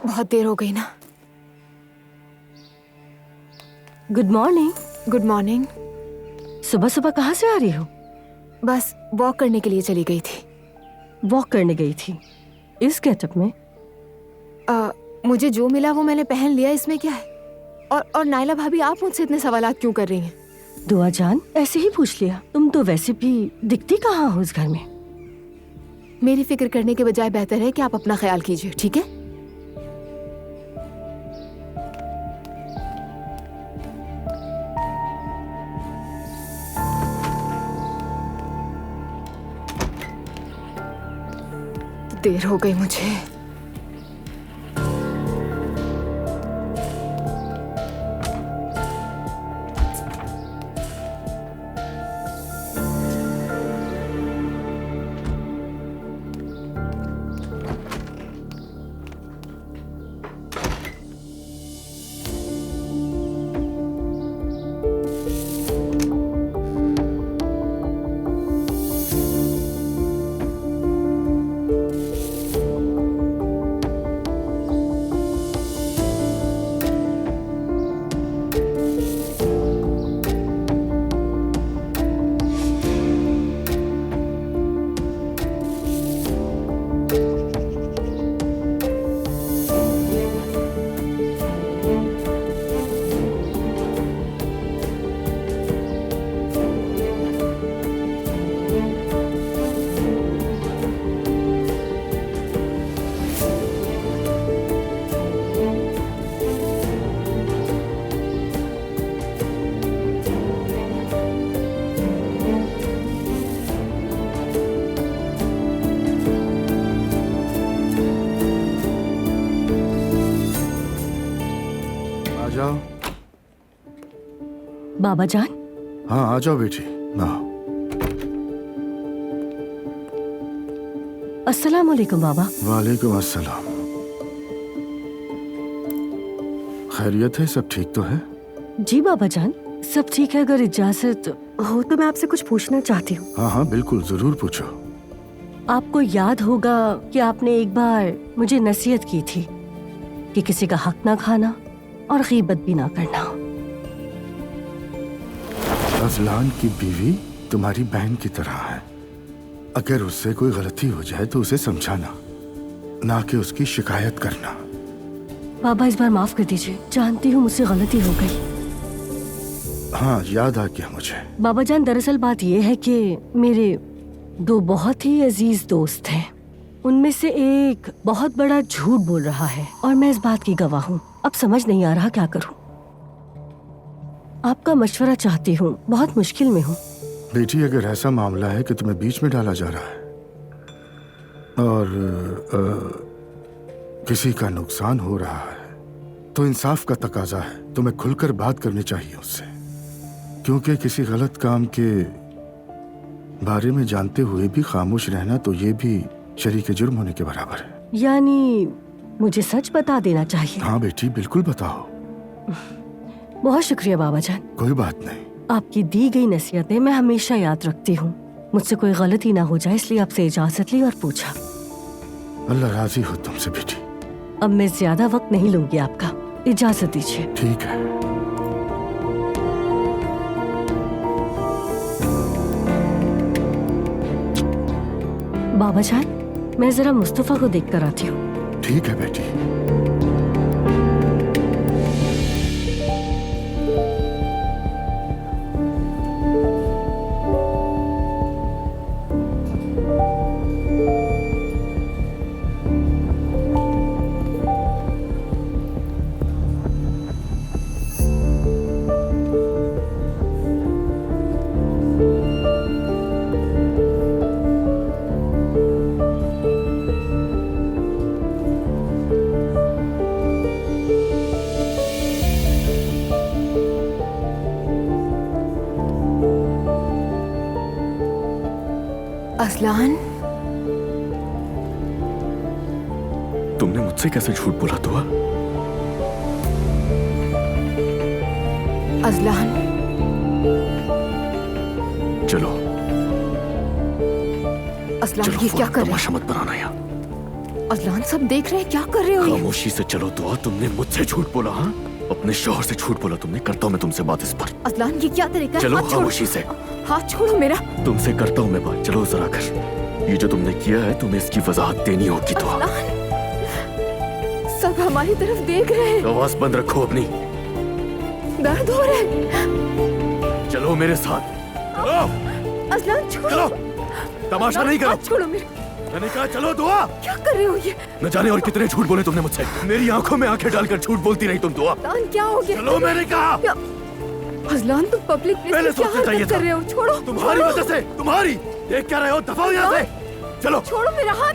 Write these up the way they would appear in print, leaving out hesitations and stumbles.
बहुत देर हो गई ना। Good morning. Good morning. सुबह सुबह कहाँ से आ रही हो? बस वॉक करने के लिए चली गई थी। वॉक करने गई थी इस गेटअप में? मुझे जो मिला वो मैंने पहन लिया, इसमें क्या है। और नायला भाभी, आप मुझसे इतने सवालात क्यों कर रही हैं? दुआ जान, ऐसे ही पूछ लिया। तुम तो वैसे भी दिखती कहाँ हो इस घर में। मेरी फिक्र करने के बजाय बेहतर है कि आप अपना ख्याल कीजिए, ठीक है? देर हो गई मुझे। जाओ। बाबा जान। हाँ आ जाओ बेटी ना। अस्सलाम वालेकुम बाबा। वालेकुम अस्सलाम। खैरियत है? सब ठीक तो है? जी बाबा जान, सब ठीक है। अगर इजाजत हो तो मैं आपसे कुछ पूछना चाहती हूँ। हाँ हाँ बिल्कुल, जरूर पूछो। आपको याद होगा कि आपने एक बार मुझे नसीहत की थी कि किसी का हक ना खाना और गीबत भी ना करना। अजलान की बीवी तुम्हारी बहन की तरह है। अगर उससे कोई गलती हो जाए तो उसे समझाना, ना कि उसकी शिकायत करना। बाबा इस बार माफ कर दीजिए, जानती हूँ मुझसे गलती हो गई। हाँ याद आ गया मुझे। बाबा जान, दरअसल बात यह है कि मेरे दो बहुत ही अजीज दोस्त हैं। उनमें से एक बहुत बड़ा झूठ बोल रहा है और मैं इस बात की गवाह हूँ। अब समझ नहीं आ रहा क्या करूँ। आपका मशवरा चाहती हूँ, बहुत मुश्किल में हूँ। बेटी अगर ऐसा मामला है कि तुम्हें बीच में डाला जा रहा है और किसी का नुकसान हो रहा है तो इंसाफ का तकाजा है। तुम्हें खुलकर बात करनी चाहिए उससे, क्योंकि किसी गलत काम के बारे में जानते हुए भी खामोश रहना तो ये भी शरीक जुर्म होने के बराबर है। यानी मुझे सच बता देना चाहिए? हाँ बेटी बिल्कुल बताओ। बहुत शुक्रिया बाबा जान। कोई बात नहीं। आपकी दी गई नसीहतें मैं हमेशा याद रखती हूँ। मुझसे कोई गलती ना हो जाए इसलिए आपसे इजाजत ली और पूछा। अल्लाह राजी हो तुमसे बेटी। अब मैं ज्यादा वक्त नहीं लूंगी आपका, इजाजत दीजिए। ठीक है। बाबा जान, मैं जरा मुस्तफा को देख कर आती हूँ। ठीक है बेटी। अजलान, तुमने मुझसे कैसे झूठ बोला दुआ? अजलान, चलो असलाम, ये क्या कर रहे तमाशा मत बनाना यहाँ। हैं? अजलान सब देख रहे हैं, क्या कर रहे हो ये? खामोशी से चलो दुआ। तुमने मुझसे झूठ बोला, हाँ? अपने शौहर से झूठ बोला तुमने। करता हूँ मैं तुमसे बात इस पर। अजलान ये क्या तरीका है? चलो हाथ छोड़ो। खामोशी से। हाथ छोड़ो मेरा। तुमसे करता हूँ मैं बात। चलो जरा कर। ये जो तुमने किया है तुम्हें इसकी वजाहत देनी होगी दुआ। अजलान, सब हमारी तरफ देख रहे हैं। आवाज बंद रखो अपनी। दर्द हो रहा है। चलो मेरे साथ। चलो अजलान छोड़ो। चलो, तमाशा नहीं करो। हाथ छोड़ो मेरे। मैंने कहा चलो दुआ। क्या कर रहे हो ये? न जाने और कितने झूठ बोले तुमने मुझसे। मेरी आंखों में आंखें डालकर झूठ बोलती रही तुम दुआ। अजलान क्या हो गया? चलो मैंने कहा। अजलान तुम पब्लिक प्लेस पहले में क्या सोचना चाहिए हरकत कर था। रहे हो? छोड़ो। तुम्हारी छोड़ो। वजह से। तुम्हारी। देख क्या रहे हो? दफा हो यहाँ से। चलो। छोड़ो मेरा हाथ।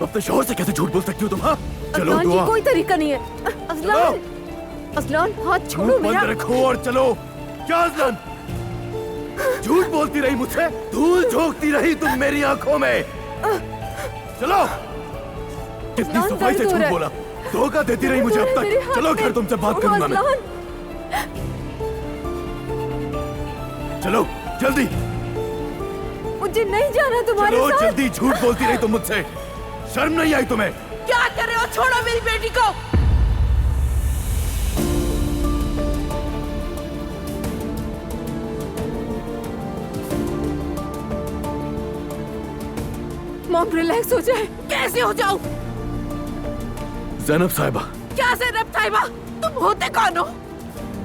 अपने शौहर से कैसे झूठ बोल सकती हो तुम, हाँ? चलो अजलान, दुआ। ये कोई तरीका नहीं है। अजलान, अजलान हाथ छोड़ो मुंह मेरा। बंद रखो और चलो। क्या अजलान? झूठ बोलती रही मुझसे, धूल झोंकती रही तुम मेरी आंखों में। चलो। कितनी अजलान, सफाई से दर्द हो झूठ रहा है। बोला। धोखा देती रही मुझे अब मेरे तक। हाथ चलो में। घर तुमसे बात करूंगा मैं। अजलान, चलो जल्दी। मुझे नहीं जाना तुम्हारे चलो साथ। जल्दी। झूठ बोलती रही तुम मुझसे। शर्म नहीं आई तुम्हें? क्या कर रहे हो? छोड़ो मेरी बेटी को। मॉम रिलैक्स हो जाए। कैसे हो जाऊं? ज़ैनब साहिबा। क्या ज़ैनब साहिबा? तुम होते कौन हो?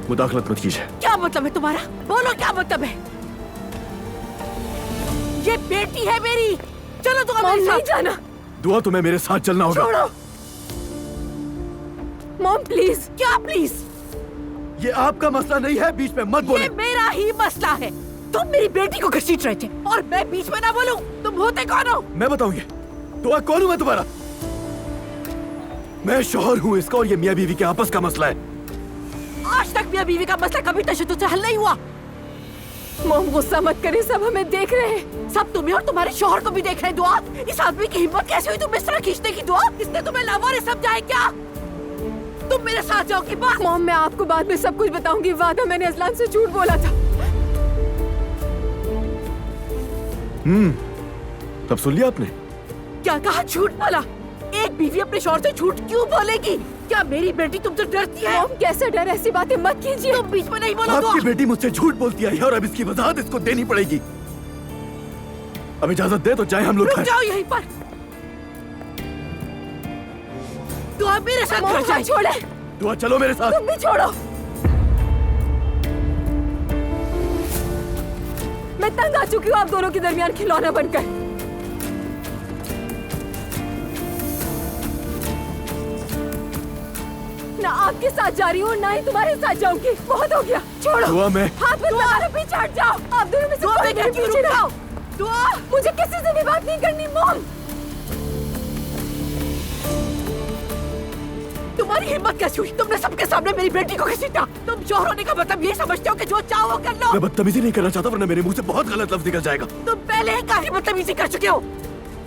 मुदाखलत मत कीजिए। क्या मतलब है तुम्हारा? बोलो क्या मतलब है? ये बेटी है मेरी। चलो तुम मेरे साथ। नहीं जाना। दुआ तुम्हें मेरे साथ चलना होगा। छोड़ो। Mom please. क्या प्लीज? ये आपका मसला नहीं है, बीच में मत बोले। ये मेरा ही मसला है। तुम मेरी बेटी को घसीट रहे थे और मैं बीच में ना बोलूं। तुम होते कौन हो? मैं बताऊं ये? दुआ कौन हूं मैं तुम्हारा? मैं शौहर हूं इसका और ये मियां बीवी के आपस का मसला है। आज तक मियां बीवी का मसला कभी तशद्दुद से हल नहीं हुआ। मॉम गुस्सा मत करे, सब हमें देख रहे हैं। सब तुम्हें और तुम्हारे शौहर को भी देख रहे हैं। दुआ, इस आदमी की हिम्मत कैसे हुई तुम इस तरह खींचने की? दुआ, इसने तुम्हें लावारे समझा है क्या? तुम मेरे साथ जाओगी बस। मॉम मैं आपको बाद में सब कुछ बताऊंगी। वादा मैंने अजलान से झूठ बोला था। तब सुन लिया आपने? क्या कहा? झूठ बोला? एक बीवी अपने शौहर से झूठ क्यों बोलेगी? क्या मेरी बेटी तुमसे डरती है? मॉम कैसे डर? ऐसी बातें मत कीजिए। तुम बीच में नहीं बोलो। आपकी बेटी मुझसे झूठ बोलती आई है और अब इसकी वजाहत इसको देनी पड़ेगी। अब इजाजत दे तो जाए हम लोग। रुक जाओ यहीं पर। दुआ मेरे साथ घर जाए। छोड़े। दुआ चलो मेरे साथ। तुम भी छोड़ो। मैं तंग आ चुकी हूँ आप दोनों के दरमियान खिलौना बनकर। ना आपके साथ जा रही हूँ ना ही तुम्हारे साथ जाऊंगी। बहुत हो गया। छोड़ो। दुआ मैं। हाथ मत लगाओ, पीछे हट जाओ। आप दोनों में से कोई मेरे पीछे ना आओ। दुआ, मुझे किसी से भी बात नहीं करनी। मॉम, तुम्हारी हिम्मत कैसी हुई? तुमने सबके सामने मेरी बेटी को घसीटा। तुम शौहर होने का मतलब ये समझते हो कि जो चाहो वो कर लो? मैं बदतमीजी नहीं करना चाहता वरना मेरे मुंह से बहुत गलत लफ्ज निकल जाएगा। तुम पहले ही काफी बदतमीजी कर चुके हो।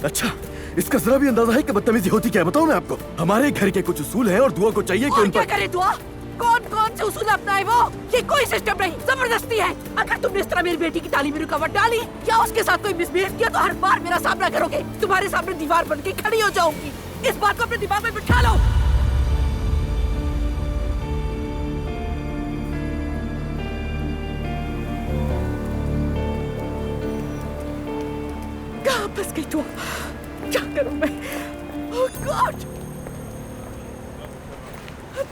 अच्छा, इसका जरा भी अंदाजा है कि बदतमीजी होती क्या है? बताऊं मैं आपको? हमारे घर के कुछ उसूल हैं और दुआ को चाहिए कि और उन क्या पर। करे दुआ? कौन कौन से उसूल अपनाए वो? ये कोई सिस्टम नहीं, जबरदस्ती है। अगर तुमने इस तरह मेरी बेटी की तालीम में रुकावट डाली या उसके साथ कोई मिसबिहेव किया तो हर बार मेरा सामना करोगे। तुम्हारे सामने दीवार बन के खड़ी हो जाऊंगी। इस बात को अपने दिमाग में बिठा लो। कहाँ फंस गई तू? क्या करूं मैं? ओह गॉड!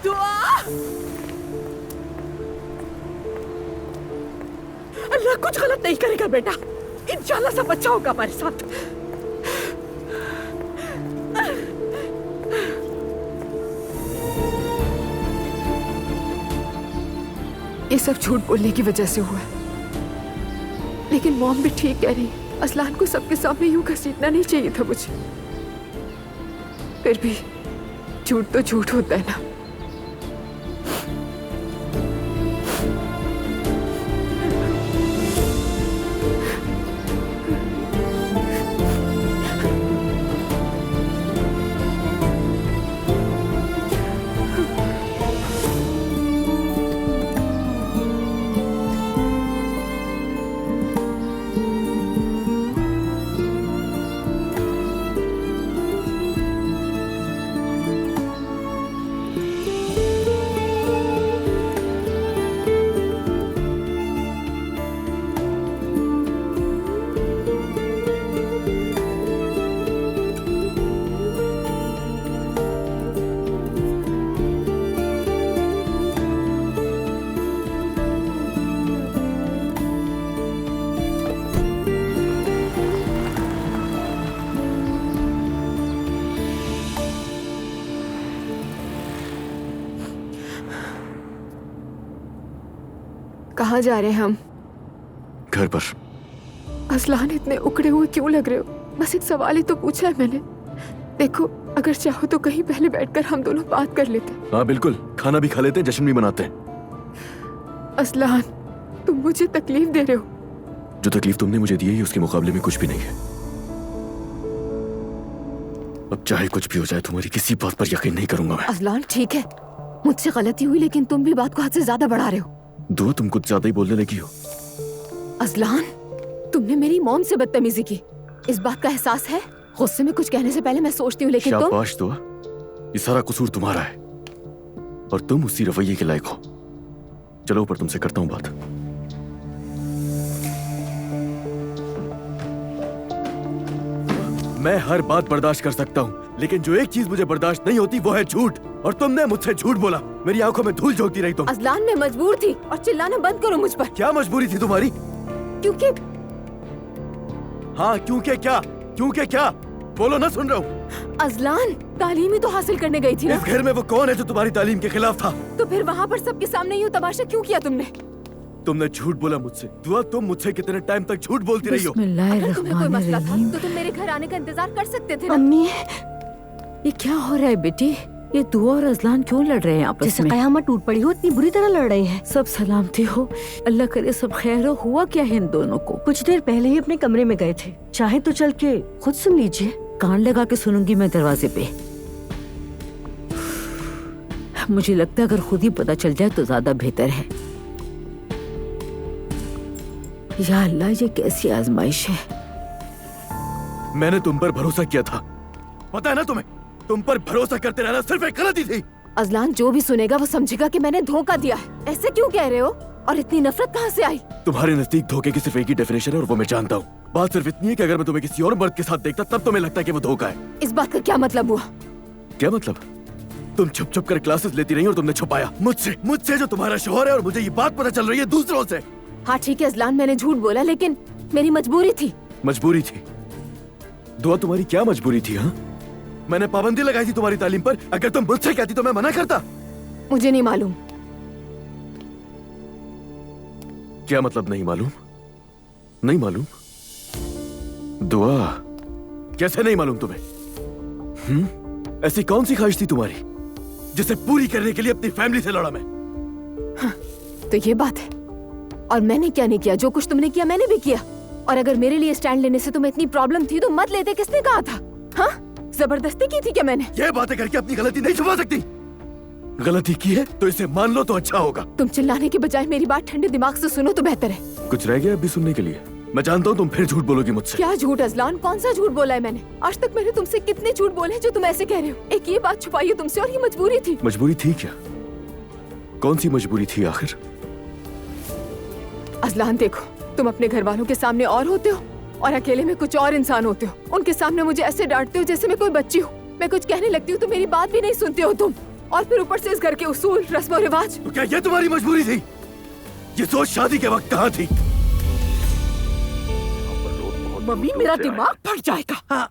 दुआ! अल्लाह कुछ गलत नहीं करेगा बेटा। इंशाल्लाह सब अच्छा होगा हमारे साथ। ये सब झूठ बोलने की वजह से हुआ, लेकिन मॉम भी ठीक कह रही। असलान को सबके सामने यूं घसीटना नहीं चाहिए था मुझे। फिर भी झूठ तो झूठ होता है ना। कहाँ जा रहे हैं हम? घर पर। असलान, इतने उकड़े हुए क्यों लग रहे हो? बस एक सवाल ही तो पूछा है मैंने। देखो, अगर चाहो तो कहीं पहले बैठकर हम दोनों बात कर लेते। हाँ बिल्कुल, खाना भी खा लेते, जश्न भी मनाते हैं। असलान, तुम मुझे तकलीफ दे रहे हो। जो तकलीफ तुमने मुझे दी है उसके मुकाबले में कुछ भी नहीं है। अब चाहे कुछ भी हो जाए, तुम्हारी किसी बात पर यकीन नहीं करूंगा मैं। असलान, ठीक है, मुझसे गलती हुई, लेकिन तुम भी बात को हद से ज्यादा बढ़ा रहे हो। दुआ, तुम कुछ ज्यादा ही बोलने लगी हो। असलान, तुमने मेरी मॉम से बदतमीजी की, इस बात का एहसास है? गुस्से में कुछ कहने से पहले मैं सोचती हूँ, लेकिन तुम। शाबाश दुआ, ये सारा कसूर तुम्हारा है और तुम उसी रवैये के लायक हो। चलो ऊपर, तुमसे करता हूँ बात। मैं हर बात बर्दाश्त कर सकता हूँ, लेकिन जो एक चीज मुझे बर्दाश्त नहीं होती वो है झूठ। और तुमने मुझसे झूठ बोला, मेरी आंखों में धूल झोंकती रही तुम। असलान, मैं मजबूर थी, और चिल्लाना बंद करो मुझ पर। क्या मजबूरी थी तुम्हारी? क्योंकि हाँ, क्योंकि क्या? क्योंकि क्या? बोलो ना, सुन रहा हूँ। असलान, तालीम ही तो हासिल करने गई थी ना। इस घर में वो कौन है जो तुम्हारी तालीम के खिलाफ था? तो फिर वहाँ पर सबके सामने यूं तमाशा क्यों किया तुमने? तुमने झूठ बोला मुझसे। दुआ, तुम मुझसे कितने टाइम तक झूठ बोलती रही हो? अगर तुम्हें कोई मसला था तो तुम मेरे घर आने का इंतजार कर सकते थे ना। अम्मी, ये क्या हो रहा है बेटी? ये दुआ और अजलान क्यों लड़ रहे हैं आपस जैसे में? कयामत टूट पड़ी हो, इतनी बुरी तरह लड़ रहे हैं। सब सलामती हो, अल्लाह करे सब खैर हो। हुआ क्या है इन दोनों को? कुछ देर पहले ही अपने कमरे में गए थे, चाहे तो चल के खुद सुन लीजिए। कान लगा के सुनूंगी मैं दरवाजे पे। मुझे लगता है अगर खुद ही पता चल जाए तो ज्यादा बेहतर है। या अल्लाह, ये कैसी आजमाइश है? मैंने तुम पर भरोसा किया था, पता है ना तुम्हें? तुम पर भरोसा करते रहना सिर्फ एक गलती थी। अजलान, जो भी सुनेगा वो समझेगा कि मैंने धोखा दिया है। ऐसे क्यों कह रहे हो? और इतनी नफरत कहाँ से आई? तुम्हारे नजदीक धोखे की सिर्फ एक ही डेफिनेशन है और वो मैं जानता हूँ। बात सिर्फ इतनी है कि अगर मैं तुम्हें किसी और मर्द के साथ देखता तब तुम्हें लगता है कि वो धोखा है। इस बात का क्या मतलब हुआ? क्या मतलब? तुम छुप छुप कर क्लासेस लेती रही और तुमने छुपाया मुझसे जो तुम्हारा शौहर है, और मुझे ये बात पता चल रही है दूसरों से। हाँ ठीक है अजलान, मैंने झूठ बोला, लेकिन मेरी मजबूरी थी। मजबूरी थी? दुआ, तुम्हारी क्या मजबूरी थी? हाँ, मैंने पाबंदी लगाई थी तुम्हारी तालीम पर। अगर तुम मुझसे कहती तो मैं मना करता। मुझे नहीं मालूम। क्या मतलब नहीं मालूम? नहीं मालूम? दुआ, कैसे नहीं मालूम तुम्हें? ऐसी कौन सी ख्वाहिश थी तुम्हारी जिसे पूरी करने के लिए अपनी फैमिली से लड़ा मैं? हाँ, तो ये बात है। और मैंने क्या नहीं किया? जो कुछ तुमने किया मैंने भी किया। और अगर मेरे लिए स्टैंड लेने से तुम्हें इतनी प्रॉब्लम थी तो मत लेते। किसने कहा था? हाँ, जबरदस्ती की थी क्या मैंने? ये बातें करके अपनी गलती नहीं छुपा सकती। गलती की है तो इसे मान लो तो अच्छा होगा। तुम चिल्लाने के बजाय मेरी बात ठंडे दिमाग से सुनो तो बेहतर है। कुछ रह गया अभी सुनने के लिए? मैं जानता हूँ तुम फिर झूठ बोलोगी मुझसे। क्या झूठ अजलान? कौन सा झूठ बोला है मैंने? आज तक मैंने तुमसे कितने झूठ बोले जो तुम ऐसे कह रहे हो? एक ये बात छुपाई है तुमसे, और ये मजबूरी थी। मजबूरी थी क्या? कौन सी मजबूरी थी आखिर? अजलान देखो, तुम अपने घर वालों के सामने और होते हो और अकेले में कुछ और इंसान होते हो। उनके सामने मुझे ऐसे डांटते हो जैसे मैं कोई बच्ची हूँ। मैं कुछ कहने लगती हूँ तो मेरी बात भी नहीं सुनते हो तुम। और फिर ऊपर से इस घर के उसूल, रस्म और रिवाज। तो क्या ये तुम्हारी मजबूरी थी? ये सोच शादी के वक्त कहाँ थी? मम्मी, मेरा दिमाग फट जाएगा। हाँ,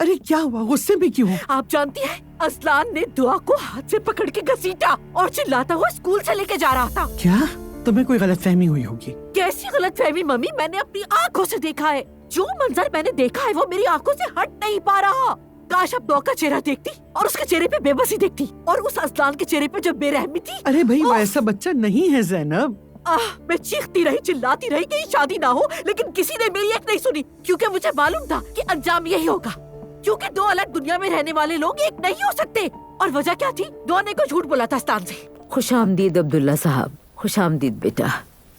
अरे क्या हुआ? गुस्से में क्यों? आप जानती हैं, असलान ने दुआ को हाथ से पकड़ के घसीटा और चिल्लाता हुआ स्कूल से लेके जा रहा था। क्या तुम्हें कोई गलतफहमी हुई होगी? कैसी गलतफहमी मम्मी? मैंने अपनी आंखों से देखा है। जो मंजर मैंने देखा है वो मेरी आंखों से हट नहीं पा रहा। काश अब दुआ का चेहरा देखती और उसके चेहरे पे बेबसी देखती, और उस असलान के चेहरे पे जो बेरहमी थी। अरे भाई, वो ऐसा बच्चा नहीं है ज़ैनब। मैं चीखती रही, चिल्लाती रही कि शादी ना हो, लेकिन किसी ने मेरी एक नहीं सुनी, क्योंकि मुझे मालूम था कि अंजाम यही होगा। क्योंकि दो अलग दुनिया में रहने वाले लोग एक नहीं हो सकते। और वजह क्या थी? दुआ ने को झूठ बोला था अस्तान से। खुशामदीद अब्दुल्ला साहब। खुशामदीद बेटा।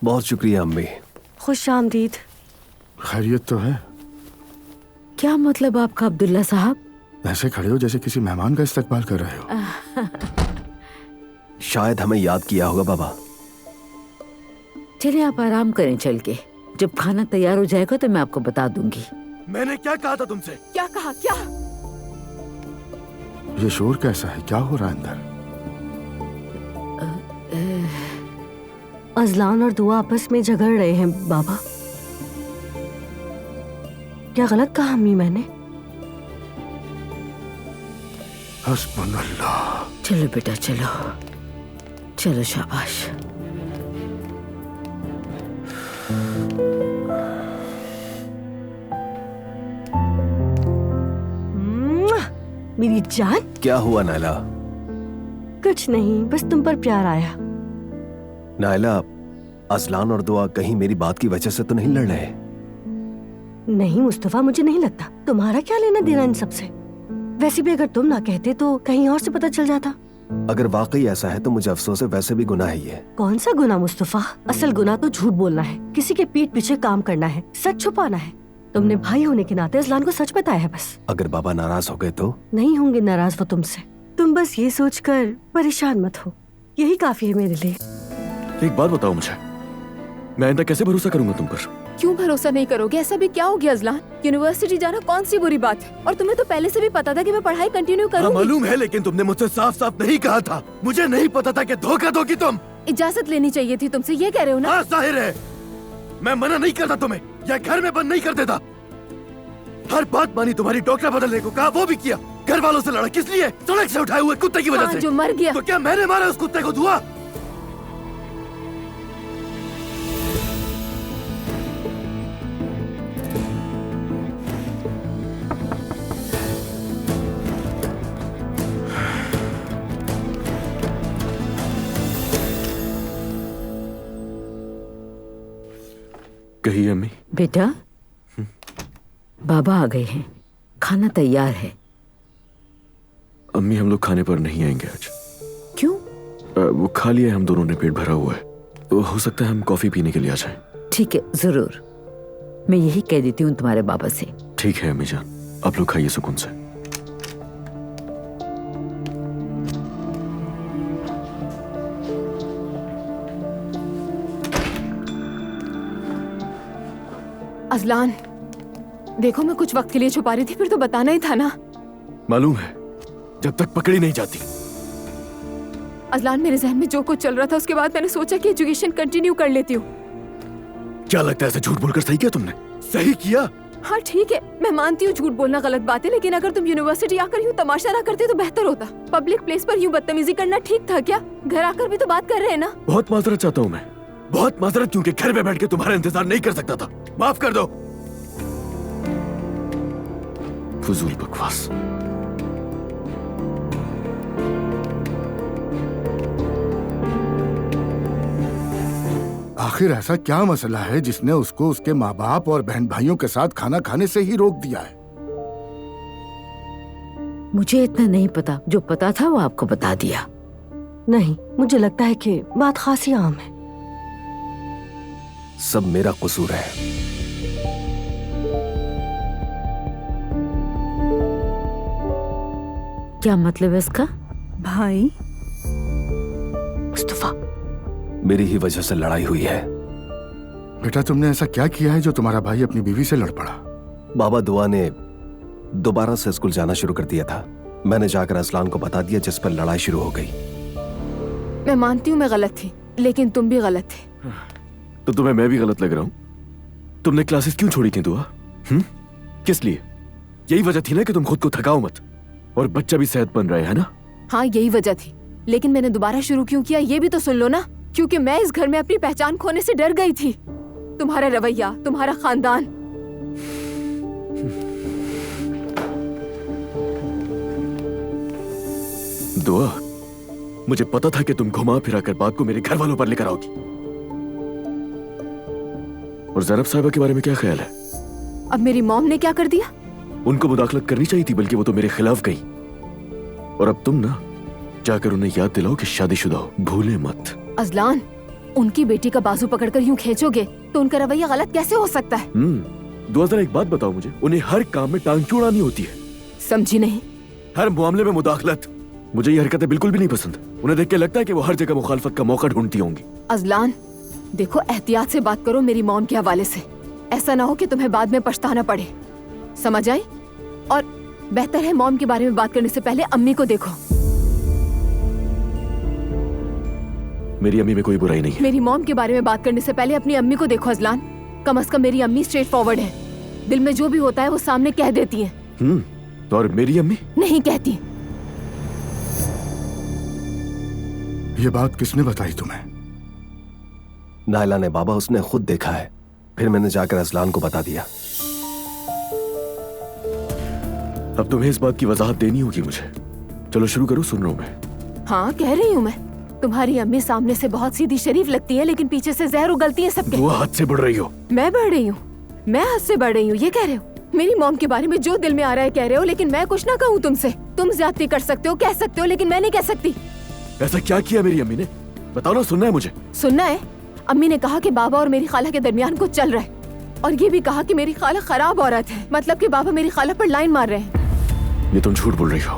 बहुत शुक्रिया अम्मी। खुश आमदीद। खैरियत तो है? क्या मतलब आपका अब्दुल्ला साहब? ऐसे खड़े हो जैसे किसी मेहमान का इस्तकबाल कर रहे हो। शायद हमें याद किया होगा बाबा। चलिए आप आराम करें चल के। जब खाना तैयार हो जाएगा तो मैं आपको बता दूंगी। मैंने क्या कहा था तुमसे? क्या कहा? क्या? ये शोर कैसा है? क्या हो रहा है अंदर? अजलान और दुआ आपस में झगड़ रहे हैं बाबा। क्या गलत कहा अम्मी मैंने? हस्बुनल्लाह। चलो बेटा चलो, चलो शाबाश। मेरी जान। क्या हुआ नायला? कुछ नहीं, बस तुम पर प्यार आया। नायला, असलान और दुआ कहीं मेरी बात की वजह से तो नहीं लड़ रहे? नहीं मुस्तफा, मुझे नहीं लगता। तुम्हारा क्या लेना देना इन सबसे? वैसे भी अगर तुम ना कहते तो कहीं और से पता चल जाता। अगर वाकई ऐसा है तो मुझे अफसोस है, वैसे भी गुनाह है ये। कौन सा गुनाह मुस्तफा? असल गुनाह तो झूठ बोलना है, किसी के पीठ पीछे काम करना है, सच छुपाना है। तुमने भाई होने के नाते अजलान को सच बताया है बस। अगर बाबा नाराज हो गए तो? नहीं होंगे नाराज वो तुमसे। तुम बस ये सोचकर परेशान मत हो, यही काफी है मेरे लिए। एक बात बताओ मुझे, मैं आइंदा कैसे भरोसा करूंगा तुम पर? क्यों भरोसा नहीं करोगे? ऐसा भी क्या हो गया अजलान? यूनिवर्सिटी जाना कौन सी बुरी बात है? और तुम्हें तो पहले से भी पता था कि मैं पढ़ाई कंटिन्यू हाँ, करूंगी। मालूम है, लेकिन तुमने मुझसे साफ साफ नहीं कहा था। मुझे नहीं पता था कि धोखा दोगी तुम। इजाजत लेनी चाहिए थी तुमसे, ये कह रहे हो ना? हाँ, जाहिर है मैं मना नहीं करता तुम्हें, या घर में बंद नहीं कर देता। हर बात मानी, तुम्हारी डॉक्टर बदलने को कहा, वो भी किया। घर वालों से लड़ा किस लिए? सड़क से उठाए हुए कुत्ते की वजह हाँ, से। जो मर गया। तो क्या मैंने मारा उस कुत्ते को? दुआ, कही अम्मी। बेटा, बाबा आ गए हैं, खाना तैयार है। अम्मी, हम लोग खाने पर नहीं आएंगे आज। क्यों? वो खा लिया है, हम दोनों ने, पेट भरा हुआ है। तो हो सकता है हम कॉफी पीने के लिए आ जाएं। ठीक है, जरूर। मैं यही कह देती हूँ तुम्हारे बाबा से। ठीक है अम्मी जान, आप लोग खाइए सुकून से। अजलान, देखो मैं कुछ वक्त के लिए छुपा रही थी, फिर तो बताना ही था ना। मालूम है, जब तक पकड़ी नहीं जाती। अजलान, मेरे जहन में जो कुछ चल रहा था उसके बाद मैंने सोचा कि एजुकेशन कंटिन्यू कर लेती हूँ। क्या लगता है ऐसे झूठ बोलकर सही किया तुमने? सही किया? हाँ ठीक है, मैं मानती हूँ झूठ बोलना गलत बात है, लेकिन अगर तुम यूनिवर्सिटी आकर यूँ तमाशा ना करते तो बेहतर होता। पब्लिक प्लेस पर यूँ बदतमीजी करना ठीक था क्या? घर आकर भी तो बात कर रहे हैं ना। बहुत माजरत चाहता हूँ मैं, बहुत माजरत, क्योंकि घर में बैठ के तुम्हारा इंतजार नहीं कर सकता था। माफ कर दो। फजूल बकवास। आखिर ऐसा क्या मसला है जिसने उसको उसके माँ बाप और बहन भाइयों के साथ खाना खाने से ही रोक दिया है? मुझे इतना नहीं पता, जो पता था वो आपको बता दिया। नहीं, मुझे लगता है कि बात खासी आम है। सब मेरा कसूर है। क्या मतलब है इसका? भाई मुस्तफा, मेरी ही वजह से लड़ाई हुई है। बेटा, तुमने ऐसा क्या किया है जो तुम्हारा भाई अपनी बीवी से लड़ पड़ा? बाबा दुआ ने दोबारा से स्कूल जाना शुरू कर दिया था। मैंने जाकर असलान को बता दिया, जिस पर लड़ाई शुरू हो गई। मैं मानती हूँ मैं गलत थी, लेकिन तुम भी गलत थे। तो तुम्हें मैं भी गलत लग रहा हूँ? तुमने क्लासेस क्यों छोड़ी थी दुआ? किस लिए? यही वजह थी ना कि तुम खुद को थकाओ मत, और बच्चा भी सेहत बन रहा है ना? हाँ, यही वजह थी, लेकिन मैंने दोबारा शुरू क्यों किया ये भी तो सुन लो ना। क्योंकि मैं इस घर में अपनी पहचान खोने से डर गई थी। तुम्हारा रवैया, तुम्हारा खानदान। दुआ, मुझे पता था कि तुम घुमा फिरा कर बात को मेरे घर वालों पर लेकर आओगी। और ज़ैनब साहिबा के बारे में क्या ख्याल है? अब मेरी मॉम ने क्या कर दिया? उनको मुदाखलत करनी चाहिए थी, बल्कि वो तो मेरे खिलाफ गई। और अब तुम ना जाकर उन्हें याद दिलाओ कि शादीशुदा हो, भूले मत। अजलान, उनकी बेटी का बाजू पकड़कर यूं खींचोगे तो उनका रवैया गलत कैसे हो सकता है? दुआ, जरा एक बात बताओ मुझे, उन्हें हर काम में टांग क्यों अड़ानी होती है? समझी नहीं। हर मामले में मुदाखलत। मुझे ये हरकतें बिल्कुल भी नहीं पसंद। उन्हें देख के लगता है कि वो हर जगह मुखालफत का मौका ढूंढती होंगी। अजलान, देखो एहतियात से बात करो मेरी मॉम के हवाले से। ऐसा ना हो कि तुम्हें बाद में पछताना पड़े, समझ आई? और बेहतर है मॉम के बारे में बात करने से पहले अम्मी को देखो। मेरी अम्मी में कोई बुराई नहीं है। मेरी मॉम के बारे में बात करने से पहले अपनी अम्मी को देखो अजलान। कम से कम मेरी अम्मी स्ट्रेट फॉरवर्ड है, दिल में जो भी होता है वो सामने कह देती है। तो और मेरी अम्मी नहीं कहती। ये बात किसने बताई तुम्हें? नायला ने बाबा, उसने खुद देखा है। फिर मैंने जाकर असलान को बता दिया। अब तुम्हें इस बात की वजाहत देनी होगी मुझे। चलो शुरू करो, सुन रहा हूं मैं। हाँ कह रही हूँ मैं, तुम्हारी अम्मी सामने से बहुत सीधी शरीफ लगती है, लेकिन पीछे से जहर उगलती है सबके। दुआ हद से बढ़ रही हो। मैं बढ़ रही हूँ? मैं हद से बढ़ रही हूँ ये कह रहे हो? मेरी मॉम के बारे में जो दिल में आ रहा है कह रहे हो, लेकिन मैं कुछ ना कहूँ तुमसे। तुम ज्यादती कर सकते हो, कह सकते हो, लेकिन मैं नहीं कह सकती। ऐसा क्या किया मेरी अम्मी ने? बताओ ना, सुनना है मुझे। सुनना है? अम्मी ने कहा कि बाबा और मेरी खाला के दरमियान कुछ चल रहा है, और ये भी कहा कि मेरी खाला खराब औरत है, मतलब कि बाबा मेरी खाला पर लाइन मार रहे हैं। ये तुम झूठ बोल रही हो,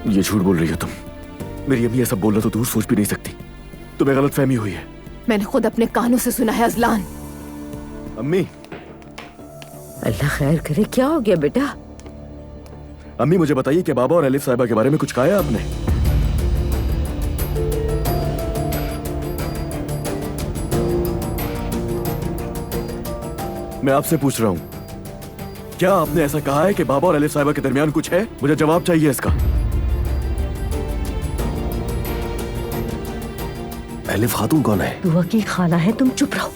ये झूठ बोल रही हो तुम। मेरी अम्मी ऐसा बोलना तो दूर सोच भी नहीं सकती। तुम्हें गलतफहमी हुई है। मैंने खुद अपने कानों से सुना है अजलान। अम्मी, अल्लाह खैर करे, क्या हो गया बेटा? अम्मी मुझे बताइए कि बाबा और एलिफ साहिबा के बारे में कुछ कहा है आपने? मैं आपसे पूछ रहा हूं, क्या आपने ऐसा कहा है कि बाबा और एलिफ साहिबा के दरमियान कुछ है? मुझे जवाब चाहिए इसका। एलिफ खातून कौन है? दुआ की खाला है, तुम चुप रहो।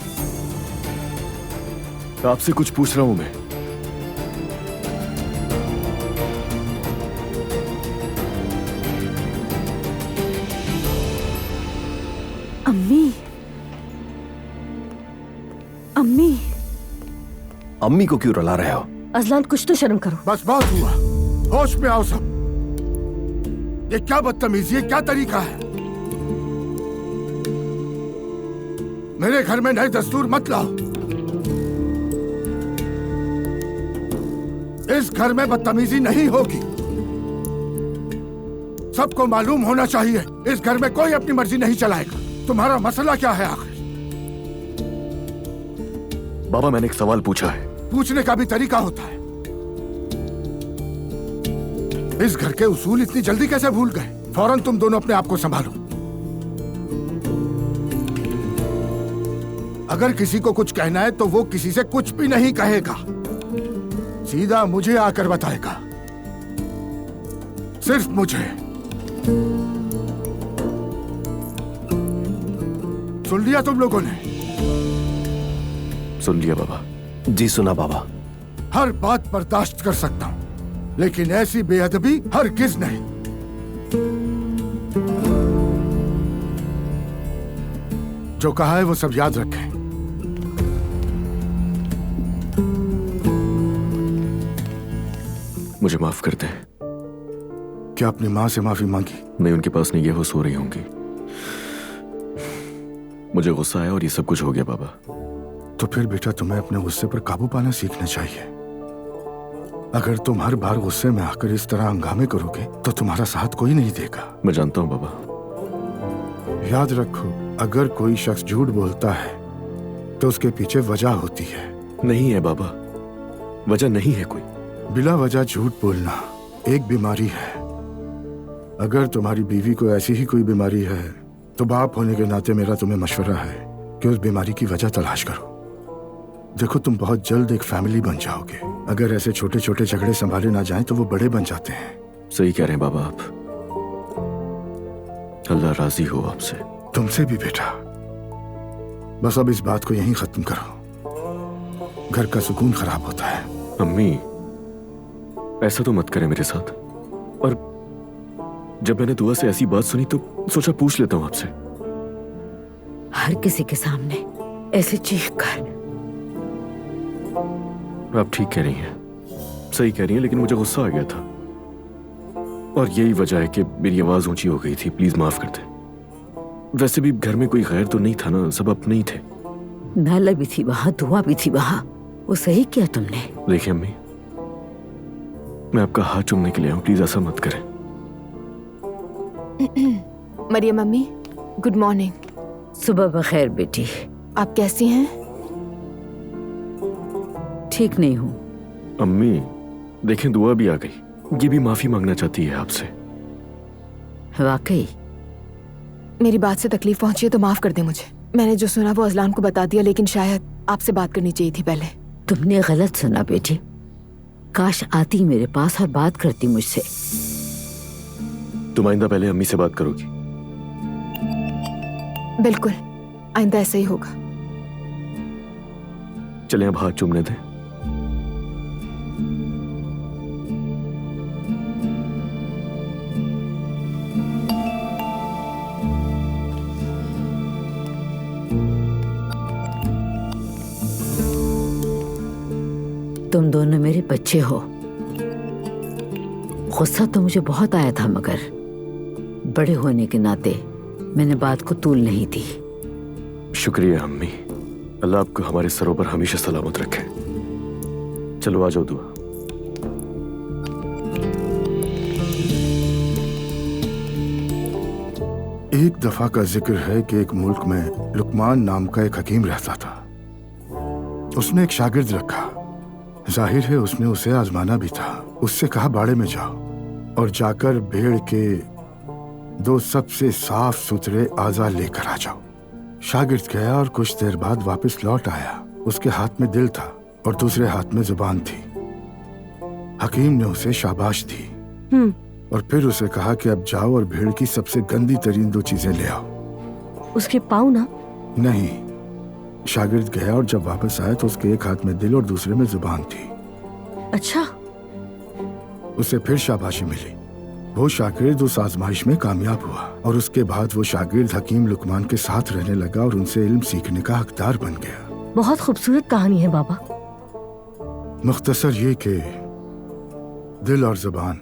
आपसे कुछ पूछ रहा हूं मैं। अम्मी, अम्मी, अम्मी को क्यों रुला रहे हो? अजलान कुछ तो शर्म करो। बस बहुत हुआ, होश में आओ सब। ये क्या बदतमीजी है, क्या तरीका है? मेरे घर में नए दस्तूर मत लाओ। इस घर में बदतमीजी नहीं होगी। सबको मालूम होना चाहिए, इस घर में कोई अपनी मर्जी नहीं चलाएगा। तुम्हारा मसला क्या है आखिर? बाबा, मैंने एक सवाल पूछा है। पूछने का भी तरीका होता है। इस घर के उसूल इतनी जल्दी कैसे भूल गए? फौरन तुम दोनों अपने आप को संभालो। अगर किसी को कुछ कहना है तो वो किसी से कुछ भी नहीं कहेगा, सीधा मुझे आकर बताएगा, सिर्फ मुझे। सुन लिया तुम लोगों ने? सुन लिया बाबा। जी सुना बाबा। हर बात बर्दाश्त कर सकता हूं, लेकिन ऐसी बेअदबी हरगिज नहीं। जो कहा है वो सब याद रखें। मुझे माफ कर दे। क्या अपनी माँ से माफी मांगी? नहीं, उनके पास नहीं है, वो सो रही होंगी। मुझे गुस्सा आया और ये सब कुछ हो गया बाबा। तो फिर बेटा तुम्हें अपने गुस्से पर काबू पाना सीखना चाहिए। अगर तुम हर बार गुस्से में आकर इस तरह हंगामे करोगे तो तुम्हारा साथ कोई नहीं देगा। मैं जानता हूं बाबा। याद रखो, अगर कोई शख्स झूठ बोलता है तो उसके पीछे वजह होती है। नहीं है बाबा, वजह नहीं है कोई। बिला वजह झूठ बोलना एक बीमारी है। अगर तुम्हारी बीवी को ऐसी ही कोई बीमारी है तो बाप होने के नाते मेरा तुम्हें मशवरा है कि उस बीमारी की वजह तलाश करो। देखो, तुम बहुत जल्द एक फैमिली बन जाओगे। अगर ऐसे छोटे छोटे झगड़े संभाले ना जाएं तो वो बड़े बन जाते हैं। सही कह रहे हैं बाबा आप। अल्लाह राजी हो आपसे। तुमसे भी बेटा। बस अब इस बात को यहीं खत्म करो, घर का सुकून खराब होता है। अम्मी, ऐसा तो मत करें मेरे साथ। और जब मैंने दुआ से ऐसी बात सुनी तो सोचा पूछ लेता हूं आपसे। हर किसी के सामने ऐसे चीख कर। आप ठीक कह रही हैं, सही कह रही हैं, लेकिन मुझे गुस्सा आ गया था और यही वजह है कि मेरी आवाज ऊंची हो गई थी। प्लीज माफ कर दे। वैसे भी घर में कोई गैर तो नहीं था ना, सब अपने ही थे। नाला भी थी वहां, दुआ भी थी वहां। वो सही किया तुमने। देखिए अम्मी, मैं आपका हाथ चूमने के लिए आऊं, प्लीज ऐसा मत करें। मरियम अम्मी, गुड मॉर्निंग। सुबह बखैर बेटी। आप कैसी हैं? ठीक नहीं हूँ। अम्मी देखें, दुआ भी आ गई। ये भी माफी मांगना चाहती है आपसे। वाकई मेरी बात से तकलीफ पहुंची है तो माफ कर दे मुझे। मैंने जो सुना वो अजलान को बता दिया, लेकिन शायद आपसे बात करनी चाहिए थी पहले। तुमने गलत सुना बेटी। काश आती मेरे पास और बात करती मुझसे। तुम आइंदा पहले अम्मी से बात करोगी? बिल्कुल, आइंदा ऐसा ही होगा। चलें अब हाथ चूमने दें। तुम दोनों मेरे बच्चे हो। गुस्सा तो मुझे बहुत आया था, मगर बड़े होने के नाते मैंने बात को तूल नहीं दी। शुक्रिया अम्मी, अल्लाह आपको हमारे सरों पर हमेशा सलामत रखे। चलो आ जाओ दुआ। एक दफा का जिक्र है कि एक मुल्क में लुकमान नाम का एक हकीम रहता था। उसने एक शागिर्द रखा। जाहिर है उसने उसे आजमाना भी था। उससे कहा बाड़े में जाओ और जाकर भेड़ के 2 सबसे साफ सुथरे आज़ा लेकर आ जाओ। शागिर्द गया और कुछ देर बाद वापस लौट आया। उसके हाथ में दिल था और दूसरे हाथ में जुबान थी। हकीम ने उसे शाबाश दी और फिर उसे कहा कि अब जाओ और भेड़ की सबसे गंदी तरीन 2 चीजें ले आओ। उसके पाँव ना? नहीं। शागिर्द गया और जब वापस आया तो उसके एक हाथ में दिल और दूसरे में जुबान थी। अच्छा। उसे फिर शाबाशी मिली। वो शागिर्द उस आजमाइश में कामयाब हुआ और उसके बाद वो शागिर्द हकीम लुकमान के साथ रहने लगा और उनसे इल्म सीखने का हकदार बन गया। बहुत खूबसूरत कहानी है बाबा। मुख्तसर ये कि दिल और जुबान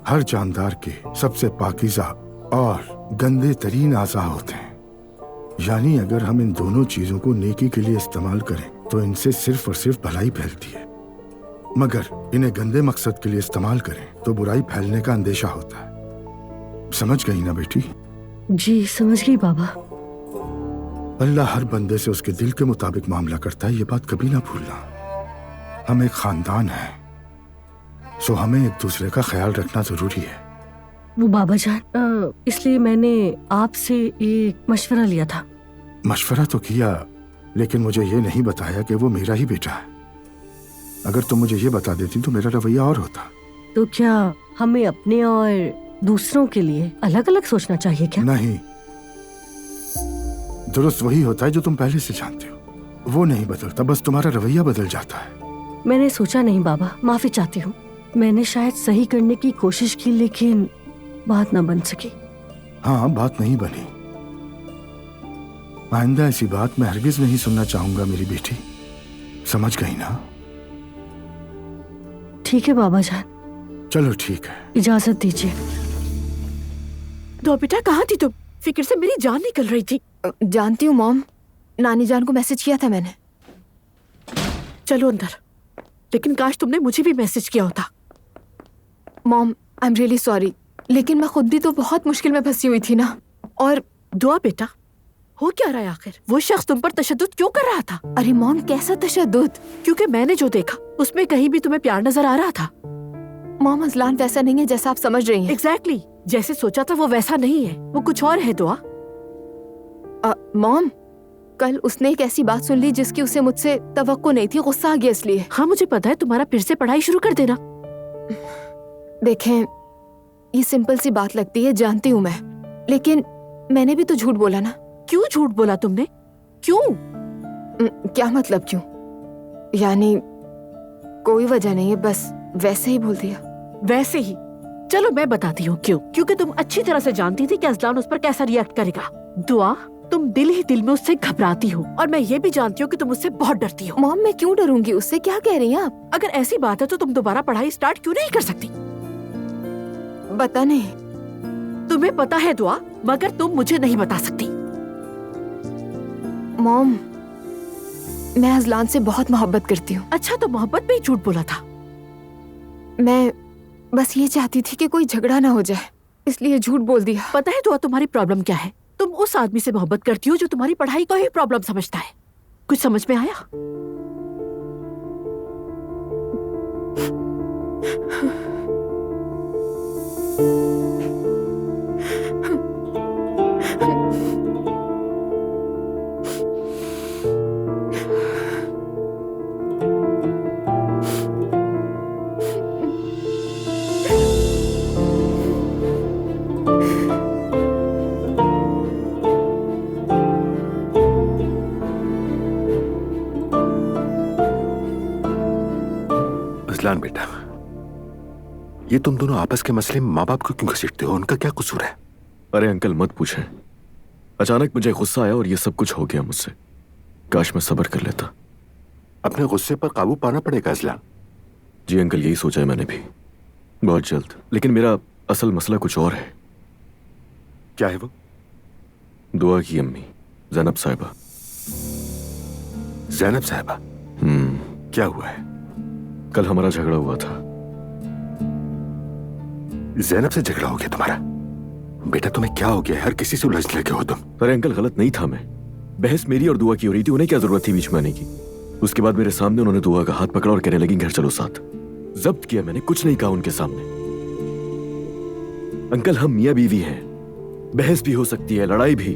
हर जानदार के सबसे पाकीज़ा और गंदे तरीन आज़ा होते हैं। यानी अगर हम इन दोनों चीजों को नेकी के लिए इस्तेमाल करें तो इनसे सिर्फ और सिर्फ भलाई फैलती है, मगर इन्हें गंदे मकसद के लिए इस्तेमाल करें तो बुराई फैलने का अंदेशा होता है। समझ गई ना बेटी? जी समझ गई बाबा। अल्लाह हर बंदे से उसके दिल के मुताबिक मामला करता है, ये बात कभी ना भूलना। हम एक खानदान है, सो हमें एक दूसरे का ख्याल रखना जरूरी है। वो बाबा जान, इसलिए मैंने आपसे एक मशवरा लिया था। मशवरा तो किया, लेकिन मुझे ये नहीं बताया कि वो मेरा ही बेटा है। अगर तुम मुझे ये बता देती तो मेरा रवैया और होता। तो क्या हमें अपने और दूसरों के लिए अलग अलग सोचना चाहिए क्या? नहीं, दुरुस्त वही होता है जो तुम पहले से जानते हो। वो नहीं बदलता, बस तुम्हारा रवैया बदल जाता है। मैंने सोचा नहीं बाबा, माफी चाहती हूँ। मैंने शायद सही करने की कोशिश की लेकिन बात न बन सकी। हाँ, बात नहीं बनी। आइंदा ऐसी बात मैं हरगिज नहीं सुनना चाहूंगा मेरी बेटी। समझ गई ना? ठीक है बाबा जान। चलो ठीक है, इजाजत दीजिए। तो बेटा कहाँ थी तुम? फिक्र से मेरी जान निकल रही थी। जानती हूँ मॉम, नानी जान को मैसेज किया था मैंने। चलो अंदर। लेकिन काश तुमने मुझे भी मैसेज किया होता। Mom I am really sorry, लेकिन मैं खुद भी तो बहुत मुश्किल में फंसी हुई थी ना। और दुआ बेटा, हो क्या रहा है आखिर? वो शख्स तुम पर तशद्दुद क्यों कर रहा था? अरे मॉम, कैसा तशद्दुद? क्योंकि मैंने जो देखा उसमें कहीं भी तुम्हें प्यार नजर आ रहा था। मॉम, अजलान वैसा नहीं है जैसा आप समझ रही हैं। एग्जैक्टली, जैसे सोचा था वो वैसा नहीं है, वो कुछ और है दुआ। मॉम, कल उसने एक ऐसी बात सुन ली जिसकी उसे मुझसे तवक्को नहीं थी। गुस्सा आ गया इसलिए। हाँ मुझे पता है, तुम्हारा फिर से पढ़ाई शुरू कर देना। देखें, ये सिंपल सी बात लगती है, जानती हूँ मैं, लेकिन मैंने भी तो झूठ बोला ना। क्यों झूठ बोला तुमने? क्यों? क्या मतलब क्यों? यानी कोई वजह नहीं है, बस वैसे ही बोल दिया। वैसे ही? चलो मैं बताती हूँ क्यों। क्योंकि तुम अच्छी तरह से जानती थी कि अजलान उस पर कैसा रिएक्ट करेगा। दुआ, तुम दिल ही दिल में उससे घबराती हो और मैं ये भी जानती हूँ कि तुम उससे बहुत डरती हो। मॉम, मैं क्यों डरूंगी उससे? क्या कह रही हैं आप? अगर ऐसी बात है तो तुम दोबारा पढ़ाई स्टार्ट क्यों नहीं कर सकती? बता नहीं। तुम्हें पता है दुआ, मगर तुम मुझे नहीं बता सकती। मॉम, मैं अजलान से बहुत मोहब्बत करती हूँ। अच्छा, तो मोहब्बत में ही झूठ बोला था? मैं बस ये चाहती थी कि कोई झगड़ा ना हो जाए, इसलिए झूठ बोल दिया। पता है दुआ, तुम्हारी प्रॉब्लम क्या है? तुम उस आदमी से मोहब्बत करती हो जो तुम्हारी पढ़ाई को ही प्रॉब्लम समझता है। कुछ समझ में आया? अजलान बेटा, ये तुम दोनों आपस के मसले में माँ बाप को क्यों घसीटते हो? उनका क्या कसूर है? अरे अंकल मत पूछें, अचानक मुझे गुस्सा आया और ये सब कुछ हो गया मुझसे। काश मैं सब्र कर लेता। अपने गुस्से पर काबू पाना पड़ेगा असलान। जी अंकल, यही सोचा है मैंने भी, बहुत जल्द। लेकिन मेरा असल मसला कुछ और है। क्या है वो? दुआ की अम्मी जैनब साहिबा। जैनब साहिबा? क्या हुआ है? कल हमारा झगड़ा हुआ था। जैनब से झगड़ा हो गया तुम्हारा? बेटा तुम्हें क्या हो गया? हर किसी से उलझने लगे हो तुम। अरे अंकल, गलत नहीं था मैं। बहस मेरी और दुआ की हो रही थी, उन्हें क्या जरूरत थी बीच में आने की। उसके बाद मेरे सामने उन्होंने दुआ का हाथ पकड़ा और कहने लगी घर चलो साथ। जब्त किया मैंने, कुछ नहीं कहा उनके सामने। अंकल, हम मियां बीवी हैं, बहस भी हो सकती है, लड़ाई भी।